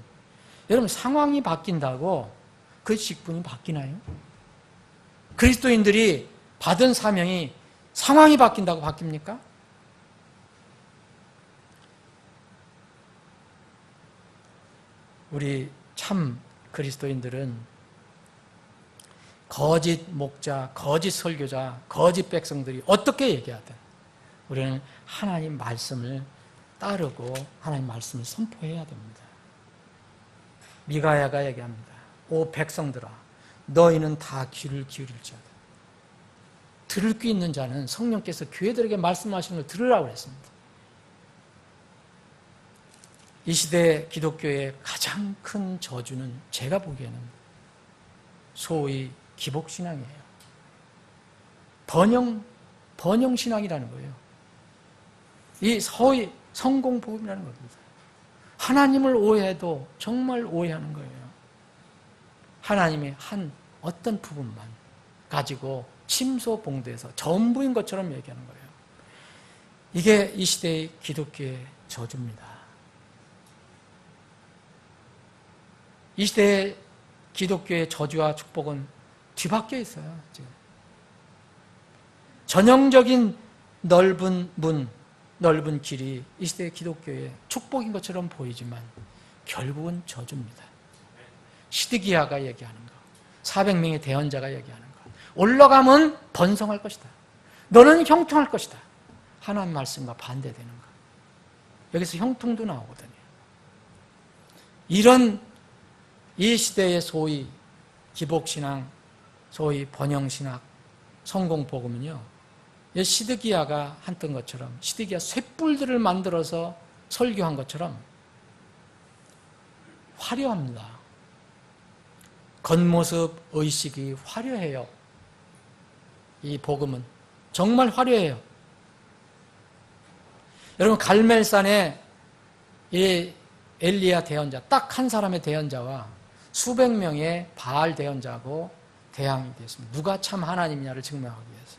여러분 상황이 바뀐다고 그 직분이 바뀌나요? 그리스도인들이 받은 사명이 상황이 바뀐다고 바뀝니까? 우리 참 그리스도인들은 거짓 목자, 거짓 설교자, 거짓 백성들이 어떻게 얘기하든 우리는 하나님 말씀을 따르고 하나님 말씀을 선포해야 됩니다. 미가야가 얘기합니다. 오 백성들아 너희는 다 귀를 기울일지어다. 들을 귀 있는 자는 성령께서 교회들에게 말씀하시는 걸 들으라고 했습니다. 이 시대 기독교의 가장 큰 저주는 제가 보기에는 소위 기복신앙이에요. 번영신앙이라는 거예요. 이 소위 성공복음이라는 겁니다. 하나님을 오해해도 정말 오해하는 거예요. 하나님의 한 어떤 부분만 가지고 침소봉대해서 전부인 것처럼 얘기하는 거예요. 이게 이 시대의 기독교의 저주입니다. 이 시대의 기독교의 저주와 축복은 뒤바뀌어 있어요. 지금 전형적인 넓은 문, 넓은 길이 이 시대의 기독교의 축복인 것처럼 보이지만 결국은 저주입니다. 시드기야가 얘기하는 거, 400명의 대언자가 얘기하는 거, 올라가면 번성할 것이다. 너는 형통할 것이다. 하나님 말씀과 반대되는 거. 여기서 형통도 나오거든요. 이런 이 시대의 소위 기복신앙, 소위 번영신학, 성공복음은요, 시드기야가 했던 것처럼, 시드기야 쇳불들을 만들어서 설교한 것처럼 화려합니다. 겉모습 의식이 화려해요. 이 복음은 정말 화려해요. 여러분 갈멜산에 이 엘리야 대언자, 딱 한 사람의 대언자와 수백 명의 바알 대언자하고 대항이 됐습니다. 누가 참 하나님이냐를 증명하기 위해서.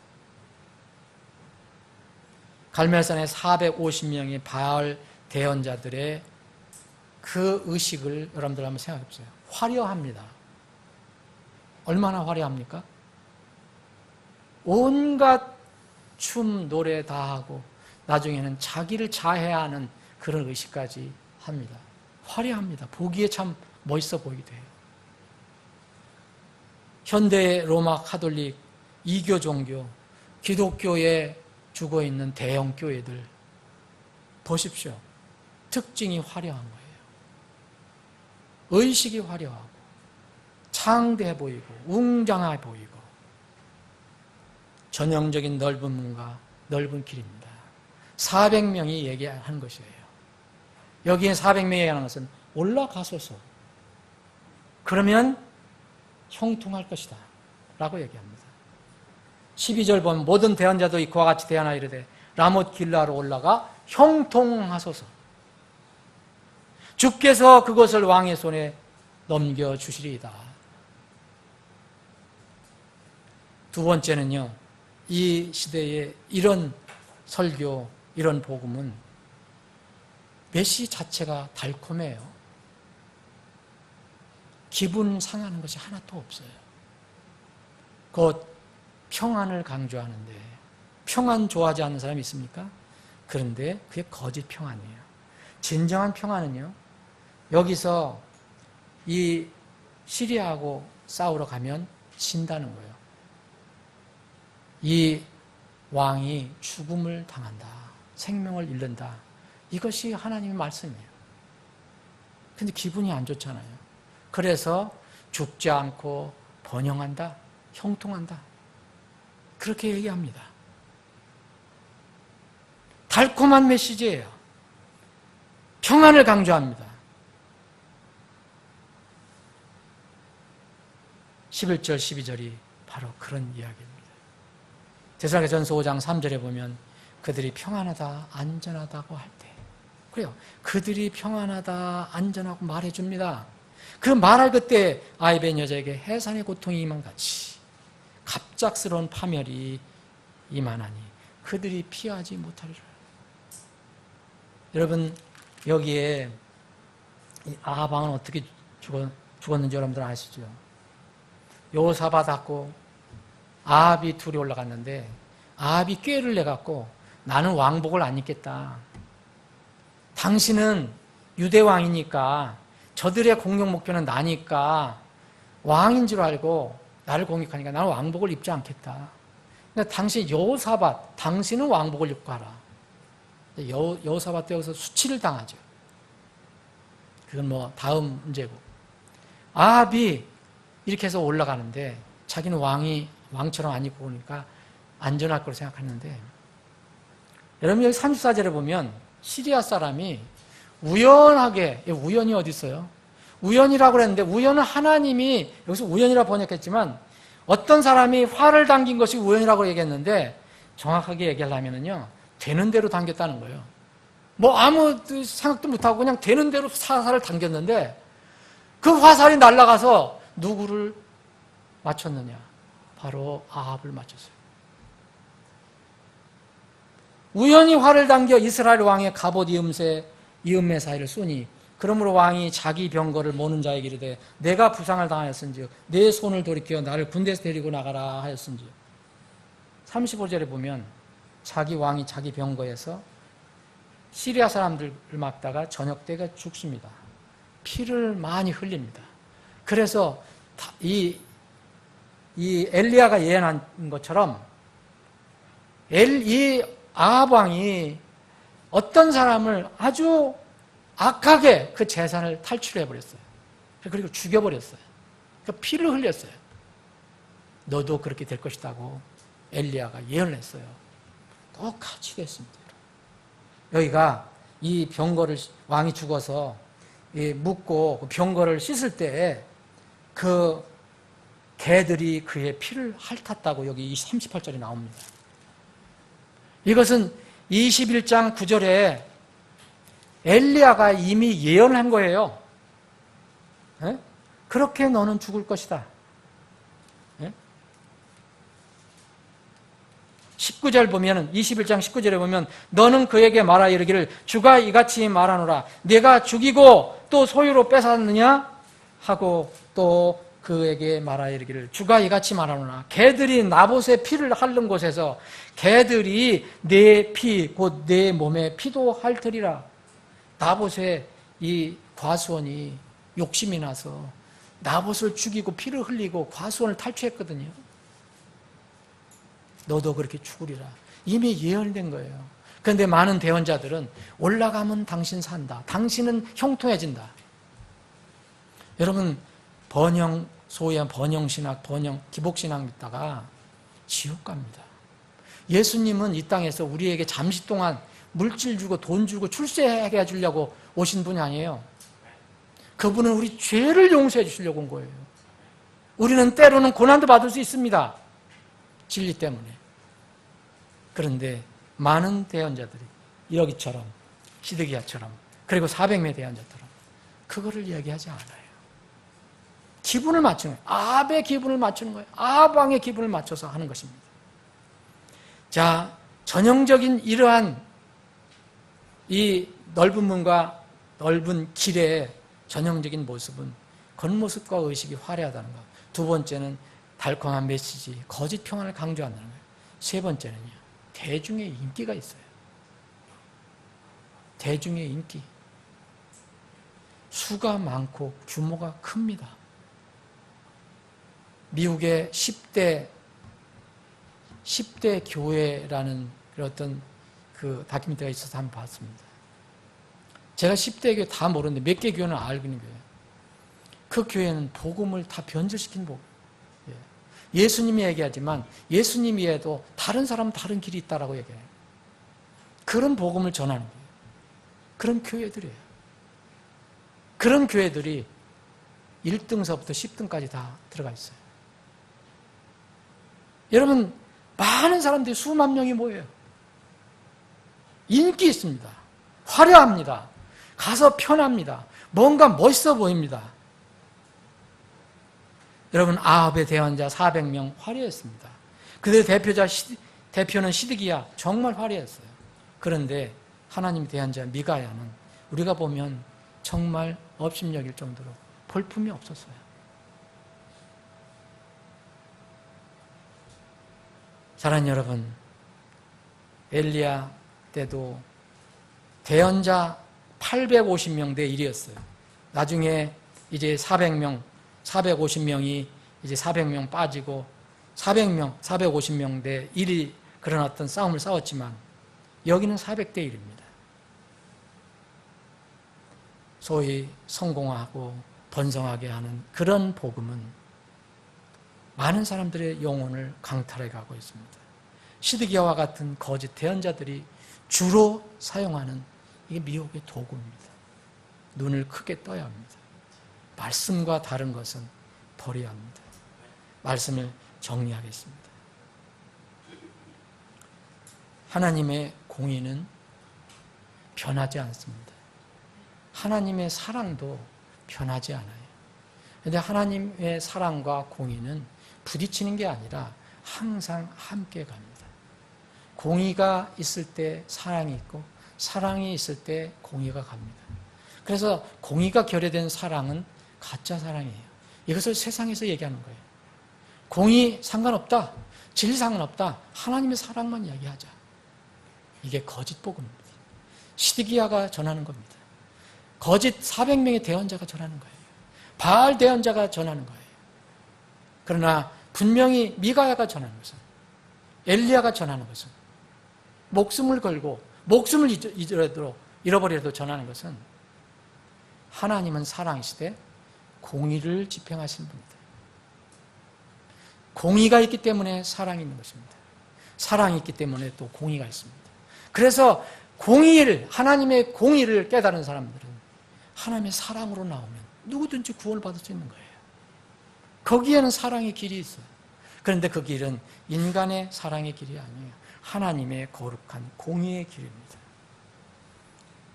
갈멜산에 450명의 바알 대언자들의 그 의식을 여러분들 한번 생각해 보세요. 화려합니다. 얼마나 화려합니까? 온갖 춤, 노래 다 하고 나중에는 자기를 자해하는 그런 의식까지 합니다. 화려합니다. 보기에 참 멋있어 보이기도 해요. 현대의 로마 카톨릭, 이교 종교, 기독교에 죽어있는 대형 교회들 보십시오. 특징이 화려한 거예요. 의식이 화려하고 창대해 보이고 웅장해 보이고 전형적인 넓은 문과 넓은 길입니다. 400명이 얘기한 것이에요. 여기에 400명이 얘기하는 것은 올라가소서. 그러면 형통할 것이다 라고 얘기합니다. 12절 보면 모든 대언자도 그와 같이 대하나 이르되 라못 길라로 올라가 형통하소서. 주께서 그것을 왕의 손에 넘겨주시리이다. 두 번째는요, 이 시대에 이런 설교, 이런 복음은 메시 자체가 달콤해요. 기분 상하는 것이 하나도 없어요. 곧 평안을 강조하는데, 평안 좋아하지 않는 사람이 있습니까? 그런데 그게 거짓 평안이에요. 진정한 평안은요, 여기서 이 시리아하고 싸우러 가면 진다는 거예요. 이 왕이 죽음을 당한다. 생명을 잃는다. 이것이 하나님의 말씀이에요. 근데 기분이 안 좋잖아요. 그래서 죽지 않고 번영한다. 형통한다. 그렇게 얘기합니다. 달콤한 메시지예요. 평안을 강조합니다. 11절, 12절이 바로 그런 이야기입니다. 데살로니가전서 5장 3절에 보면 그들이 평안하다, 안전하다고 할 때, 그래요. 그들이 평안하다, 안전하고 말해줍니다. 그 말할 그때 아이벤 여자에게 해산의 고통이 임한 같이 갑작스러운 파멸이 임하나니 그들이 피하지 못하리라. 여러분, 여기에 아합 왕은 어떻게 죽었는지 여러분들 아시죠? 여호사밧하고 아합이 둘이 올라갔는데 아합이 꾀를 내갖고 나는 왕복을 안 입겠다. 당신은 유대왕이니까 저들의 공격 목표는 나니까 왕인 줄 알고 나를 공격하니까 나는 왕복을 입지 않겠다. 그러니까 당신 여호사밧, 당신은 왕복을 입고 하라. 여호사밧도 여기서 수치를 당하죠. 그건 뭐 다음 문제고. 아합이 이렇게 해서 올라가는데 자기는 왕처럼 안 입고 오니까 안전할 거라고 생각했는데, 여러분 여기 34절에 보면 시리아 사람이 우연하게, 우연이 어디 있어요? 우연이라고 그랬는데 우연은 하나님이, 여기서 우연이라고 번역했지만 어떤 사람이 활을 당긴 것이 우연이라고 얘기했는데 정확하게 얘기하려면요, 되는 대로 당겼다는 거예요. 뭐 아무 생각도 못하고 그냥 되는 대로 화살을 당겼는데 그 화살이 날아가서 누구를 맞췄느냐? 바로 아합을 맞췄어요. 우연히 활을 당겨 이스라엘 왕의 갑옷 이음매 사이를 쏘니 그러므로 왕이 자기 병거를 모는 자에게 이르되 내가 부상을 당하였은지 내 손을 돌이켜 나를 군대에서 데리고 나가라 하였은지. 35절에 보면 자기 왕이 자기 병거에서 시리아 사람들을 막다가 저녁 때가 죽습니다. 피를 많이 흘립니다. 그래서 이 엘리야가 예언한 것처럼 이 아합 왕이 어떤 사람을 아주 악하게 그 재산을 탈취해버렸어요. 그리고 죽여버렸어요. 그러니까 피를 흘렸어요. 너도 그렇게 될 것이라고 엘리야가 예언을 했어요. 똑같이 됐습니다. 여기가 이 병거를, 왕이 죽어서 묻고 그 병거를 씻을 때 그 개들이 그의 피를 핥았다고 여기 38절이 나옵니다. 이것은 21장 9절에 엘리야가 이미 예언한 거예요. 에? 그렇게 너는 죽을 것이다. 19절 보면, 21장 19절에 보면 너는 그에게 말하 이르기를 주가 이같이 말하노라. 내가 죽이고 또 소유로 뺏었느냐 하고 또 그에게 말하 이르기를 주가 이같이 말하노라. 개들이 나봇의 피를 핥는 곳에서 개들이 내 피 곧 내 몸에 피도 핥으리라. 나봇의 이 과수원이 욕심이 나서 나봇을 죽이고 피를 흘리고 과수원을 탈취했거든요. 너도 그렇게 죽으리라. 이미 예언된 거예요. 그런데 많은 대언자들은 올라가면 당신 산다. 당신은 형통해진다. 여러분, 소위 번영신학, 기복신학 믿다가 지옥 갑니다. 예수님은 이 땅에서 우리에게 잠시 동안 물질 주고 돈 주고 출세하게 해주려고 오신 분이 아니에요. 그분은 우리 죄를 용서해 주시려고 온 거예요. 우리는 때로는 고난도 받을 수 있습니다. 진리 때문에. 그런데 많은 대언자들이 여기처럼, 시드기야처럼, 그리고 400명 대언자처럼 그거를 이야기하지 않아요. 기분을 맞추는 거예요. 아합의 기분을 맞추는 거예요. 아합 왕의 기분을 맞춰서 하는 것입니다. 자, 전형적인 이러한 이 넓은 문과 넓은 길의 전형적인 모습은 겉모습과 의식이 화려하다는 것. 두 번째는 달콤한 메시지, 거짓 평안을 강조한다는 거예요. 세 번째는요, 대중의 인기가 있어요. 대중의 인기. 수가 많고 규모가 큽니다. 미국의 10대 교회라는 어떤 그 다큐멘터리가 있어서 한번 봤습니다. 제가 10대 교회 다 모르는데 몇 개 교회는 알고 있는 거예요. 그 교회는 복음을 다 변질시킨 복음. 예수님이 얘기하지만 예수님 이외에도 다른 사람은 다른 길이 있다라고 얘기해요. 그런 복음을 전하는 거예요. 그런 교회들이에요. 그런 교회들이 1등서부터 10등까지 다 들어가 있어요. 여러분, 많은 사람들이 수만 명이 모여요. 인기 있습니다. 화려합니다. 가서 편합니다. 뭔가 멋있어 보입니다. 여러분, 아합의 대언자 400명 화려했습니다. 그들 대표는 시드기야, 정말 화려했어요. 그런데 하나님 대언자 미가야는 우리가 보면 정말 업신여길 정도로 볼품이 없었어요. 사랑하는 여러분, 엘리야 때도 대언자 850명 대 1이었어요. 나중에 이제 450명이 이제 400명 빠지고 450명 대 1이 그런 어떤 싸움을 싸웠지만 여기는 400대 1입니다. 소위 성공하고 번성하게 하는 그런 복음은 많은 사람들의 영혼을 강탈해 가고 있습니다. 시드기야와 같은 거짓 대언자들이 주로 사용하는 이게 미혹의 도구입니다. 눈을 크게 떠야 합니다. 말씀과 다른 것은 버려야 합니다. 말씀을 정리하겠습니다. 하나님의 공의는 변하지 않습니다. 하나님의 사랑도 변하지 않아요. 그런데 하나님의 사랑과 공의는 부딪히는 게 아니라 항상 함께 갑니다. 공의가 있을 때 사랑이 있고 사랑이 있을 때 공의가 갑니다. 그래서 공의가 결여된 사랑은 가짜 사랑이에요. 이것을 세상에서 얘기하는 거예요. 공의 상관없다. 진리 상관없다. 하나님의 사랑만 이야기하자. 이게 거짓 복음입니다. 시드기야가 전하는 겁니다. 거짓 400명의 대언자가 전하는 거예요. 바알 대언자가 전하는 거예요. 그러나 분명히 미가야가 전하는 것은, 엘리야가 전하는 것은, 목숨을 걸고 목숨을 잃어버려도 전하는 것은 하나님은 사랑이시되 공의를 집행하시는 분이다. 공의가 있기 때문에 사랑이 있는 것입니다. 사랑이 있기 때문에 또 공의가 있습니다. 그래서 하나님의 공의를 깨달은 사람들은 하나님의 사랑으로 나오면 누구든지 구원을 받을 수 있는 거예요. 거기에는 사랑의 길이 있어요. 그런데 그 길은 인간의 사랑의 길이 아니에요. 하나님의 거룩한 공의의 길입니다.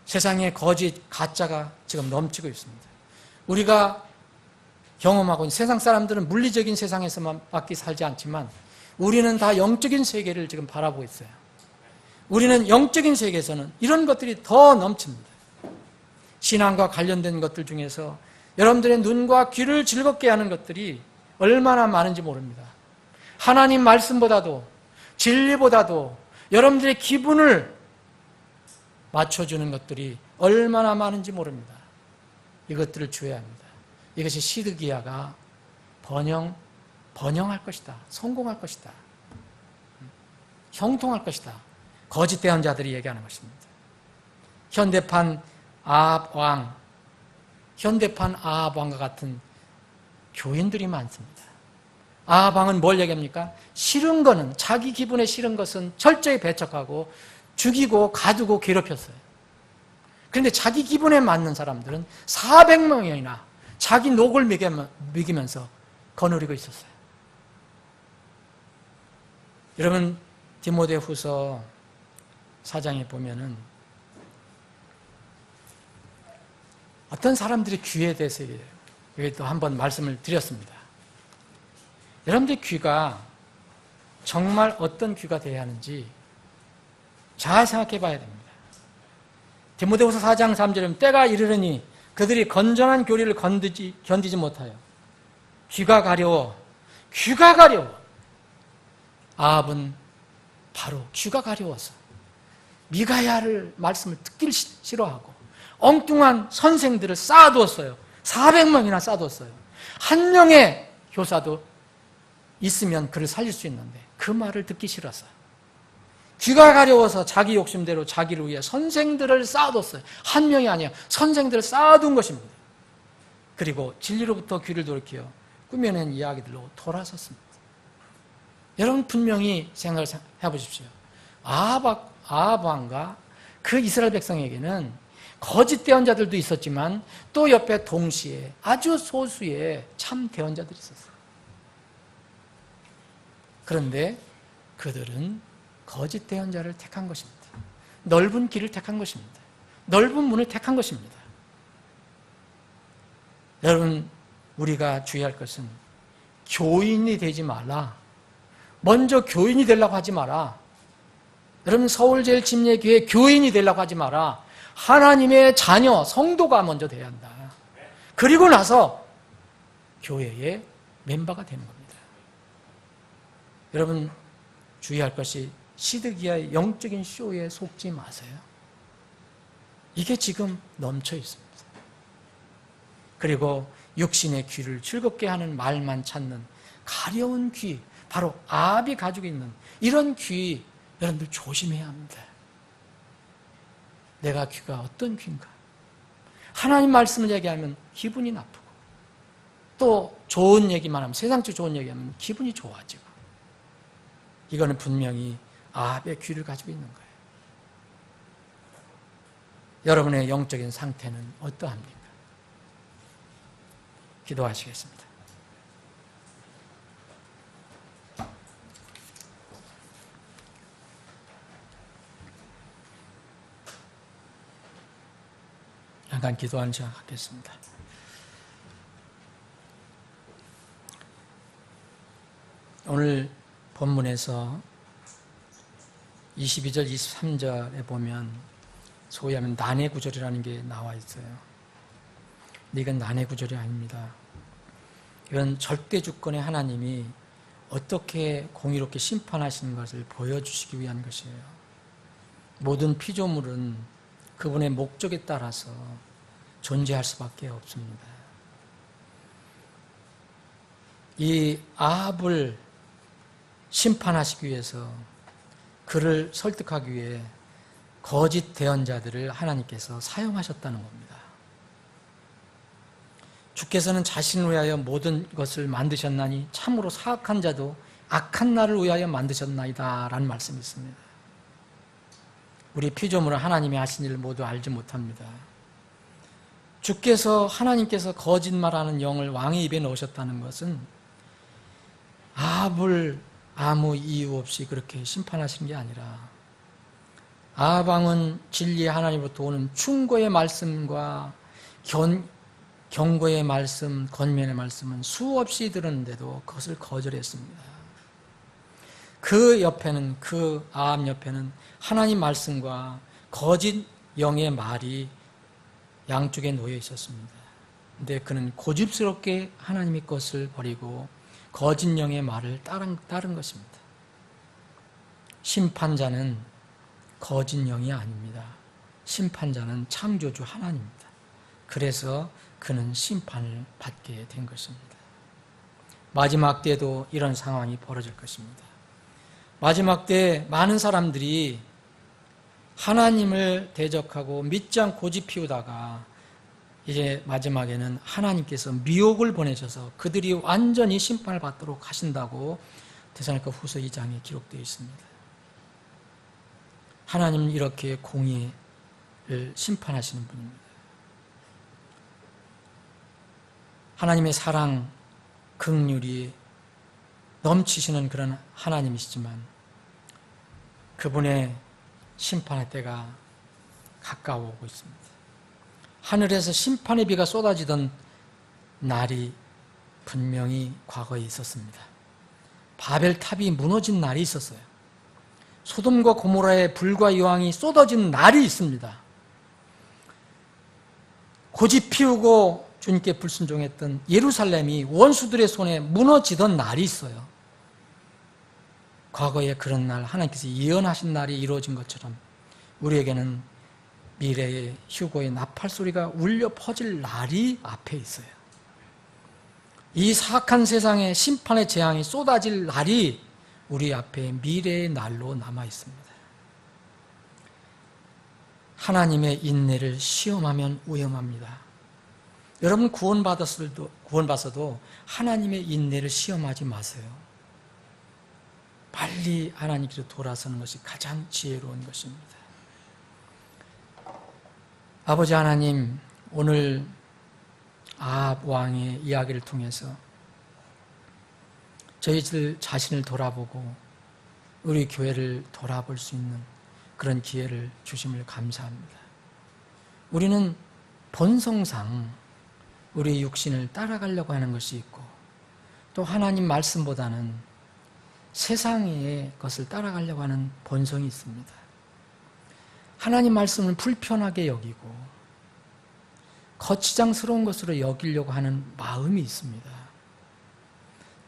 세상에 거짓, 가짜가 지금 넘치고 있습니다. 우리가 경험하고 있는 세상 사람들은 물리적인 세상에서만 밖에 살지 않지만 우리는 다 영적인 세계를 지금 바라보고 있어요. 우리는 영적인 세계에서는 이런 것들이 더 넘칩니다. 신앙과 관련된 것들 중에서 여러분들의 눈과 귀를 즐겁게 하는 것들이 얼마나 많은지 모릅니다. 하나님 말씀보다도 진리보다도 여러분들의 기분을 맞춰주는 것들이 얼마나 많은지 모릅니다. 이것들을 주의해야 합니다. 이것이 시드기야가 번영할 것이다. 성공할 것이다. 형통할 것이다. 거짓 대언자들이 얘기하는 것입니다. 현대판 아합 왕과 같은 교인들이 많습니다. 아합 왕은 뭘 얘기합니까? 싫은 거는, 자기 기분에 싫은 것은 철저히 배척하고 죽이고 가두고 괴롭혔어요. 그런데 자기 기분에 맞는 사람들은 400명이나 자기 녹을 먹이면서 거느리고 있었어요. 여러분, 디모데후서 4장에 보면은 어떤 사람들의 귀에 대해서 여기 또 한번 말씀을 드렸습니다. 여러분들의 귀가 정말 어떤 귀가 되어야 하는지 잘 생각해 봐야 됩니다. 디모데후서 4장 3절에 때가 이르르니 그들이 건전한 교리를 견디지 못하여 귀가 가려워. 아합은 바로 귀가 가려워서 미가야를 말씀을 듣기 싫어하고 엉뚱한 선생들을 쌓아두었어요. 400명이나 쌓아두었어요. 한 명의 교사도 있으면 그를 살릴 수 있는데 그 말을 듣기 싫어서 귀가 가려워서 자기 욕심대로 자기를 위해 선생들을 쌓아뒀어요. 한 명이 아니야. 선생들을 쌓아둔 것입니다. 그리고 진리로부터 귀를 돌이켜 꾸며낸 이야기들로 돌아섰습니다. 여러분 분명히 생각을 해보십시오. 아합 왕과 그 이스라엘 백성에게는 거짓 대언자들도 있었지만 또 옆에 동시에 아주 소수의 참 대언자들이 있었어요. 그런데 그들은 거짓 대언자를 택한 것입니다. 넓은 길을 택한 것입니다. 넓은 문을 택한 것입니다. 여러분, 우리가 주의할 것은 교인이 되지 말라. 먼저 교인이 되려고 하지 마라. 여러분, 서울제일침례교회 교인이 되려고 하지 마라. 하나님의 자녀, 성도가 먼저 돼야 한다. 그리고 나서 교회의 멤버가 되는 겁니다. 여러분, 주의할 것이 시드기야의 영적인 쇼에 속지 마세요. 이게 지금 넘쳐 있습니다. 그리고 육신의 귀를 즐겁게 하는 말만 찾는 가려운 귀, 바로 아합이 가지고 있는 이런 귀, 여러분들 조심해야 합니다. 내가 귀가 어떤 귀인가? 하나님 말씀을 얘기하면 기분이 나쁘고, 또 좋은 얘기만 하면, 세상적 좋은 얘기하면 기분이 좋아지고, 이거는 분명히 아합의 귀를 가지고 있는 거예요. 여러분의 영적인 상태는 어떠합니까? 기도하시겠습니다. 잠깐 기도하는 시간 갖겠습니다. 오늘 본문에서 22절, 23절에 보면 소위 하면 난해 구절이라는 게 나와 있어요. 근데 이건 난해 구절이 아닙니다. 이건 절대 주권의 하나님이 어떻게 공의롭게 심판하시는 것을 보여주시기 위한 것이에요. 모든 피조물은 그분의 목적에 따라서 존재할 수밖에 없습니다. 이 아합을 심판하시기 위해서, 그를 설득하기 위해 거짓 대언자들을 하나님께서 사용하셨다는 겁니다. 주께서는 자신을 위하여 모든 것을 만드셨나니 참으로 사악한 자도 악한 나를 위하여 만드셨나이다 라는 말씀이 있습니다. 우리 피조물은 하나님이 하신 일을 모두 알지 못합니다. 하나님께서 거짓말하는 영을 왕의 입에 넣으셨다는 것은 아합을 아무 이유 없이 그렇게 심판하신 게 아니라, 아합 왕은 진리의 하나님으로부터 오는 충고의 말씀과 경고의 말씀, 권면의 말씀은 수없이 들었는데도 그것을 거절했습니다. 그 아합 옆에는 하나님 말씀과 거짓 영의 말이 양쪽에 놓여 있었습니다. 근데 그는 고집스럽게 하나님의 것을 버리고 거짓 영의 말을 따른 것입니다. 심판자는 거짓 영이 아닙니다. 심판자는 창조주 하나님입니다. 그래서 그는 심판을 받게 된 것입니다. 마지막 때도 이런 상황이 벌어질 것입니다. 마지막 때 많은 사람들이 하나님을 대적하고 믿지 않고 고집 피우다가 이제 마지막에는 하나님께서 미혹을 보내셔서 그들이 완전히 심판을 받도록 하신다고 데살로니가 후서 2장에 기록되어 있습니다. 하나님은 이렇게 공의의 심판하시는 분입니다. 하나님의 사랑, 긍휼이 넘치시는 그런 하나님이시지만 그분의 심판의 때가 가까워 오고 있습니다. 하늘에서 심판의 비가 쏟아지던 날이 분명히 과거에 있었습니다. 바벨탑이 무너진 날이 있었어요. 소돔과 고모라의 불과 유황이 쏟아진 날이 있습니다. 고집 피우고 주님께 불순종했던 예루살렘이 원수들의 손에 무너지던 날이 있어요. 과거에 그런 날, 하나님께서 예언하신 날이 이루어진 것처럼 우리에게는 미래의 휴거의 나팔 소리가 울려 퍼질 날이 앞에 있어요. 이 사악한 세상에 심판의 재앙이 쏟아질 날이 우리 앞에 미래의 날로 남아 있습니다. 하나님의 인내를 시험하면 위험합니다. 여러분 구원받아서도 하나님의 인내를 시험하지 마세요. 빨리 하나님께로 돌아서는 것이 가장 지혜로운 것입니다. 아버지 하나님, 오늘 아합 왕의 이야기를 통해서 저희들 자신을 돌아보고 우리 교회를 돌아볼 수 있는 그런 기회를 주심을 감사합니다. 우리는 본성상 우리 육신을 따라가려고 하는 것이 있고 또 하나님 말씀보다는 세상의 것을 따라가려고 하는 본성이 있습니다. 하나님 말씀을 불편하게 여기고 거치장스러운 것으로 여기려고 하는 마음이 있습니다.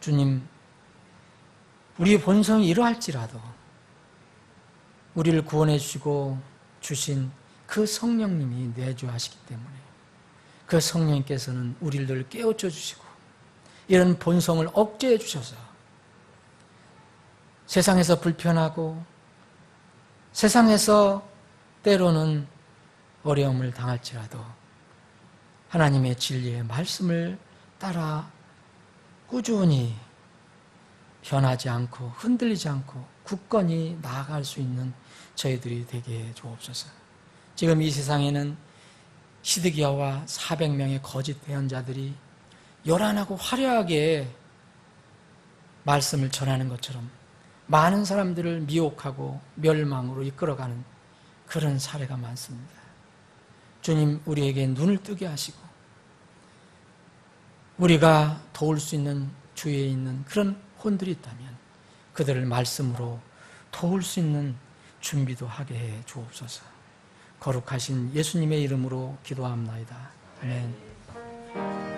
주님, 우리의 본성이 이러할지라도 우리를 구원해 주시고 주신 그 성령님이 내주하시기 때문에 그 성령님께서는 우리를 늘 깨우쳐 주시고 이런 본성을 억제해 주셔서 세상에서 불편하고 세상에서 때로는 어려움을 당할지라도 하나님의 진리의 말씀을 따라 꾸준히 변하지 않고 흔들리지 않고 굳건히 나아갈 수 있는 저희들이 되게 해 주옵소서. 지금 이 세상에는 시드기야와 400명의 거짓 대언자들이 요란하고 화려하게 말씀을 전하는 것처럼 많은 사람들을 미혹하고 멸망으로 이끌어가는 그런 사례가 많습니다. 주님, 우리에게 눈을 뜨게 하시고 우리가 도울 수 있는 주위에 있는 그런 혼들이 있다면 그들을 말씀으로 도울 수 있는 준비도 하게 해 주옵소서. 거룩하신 예수님의 이름으로 기도합나이다. 아멘.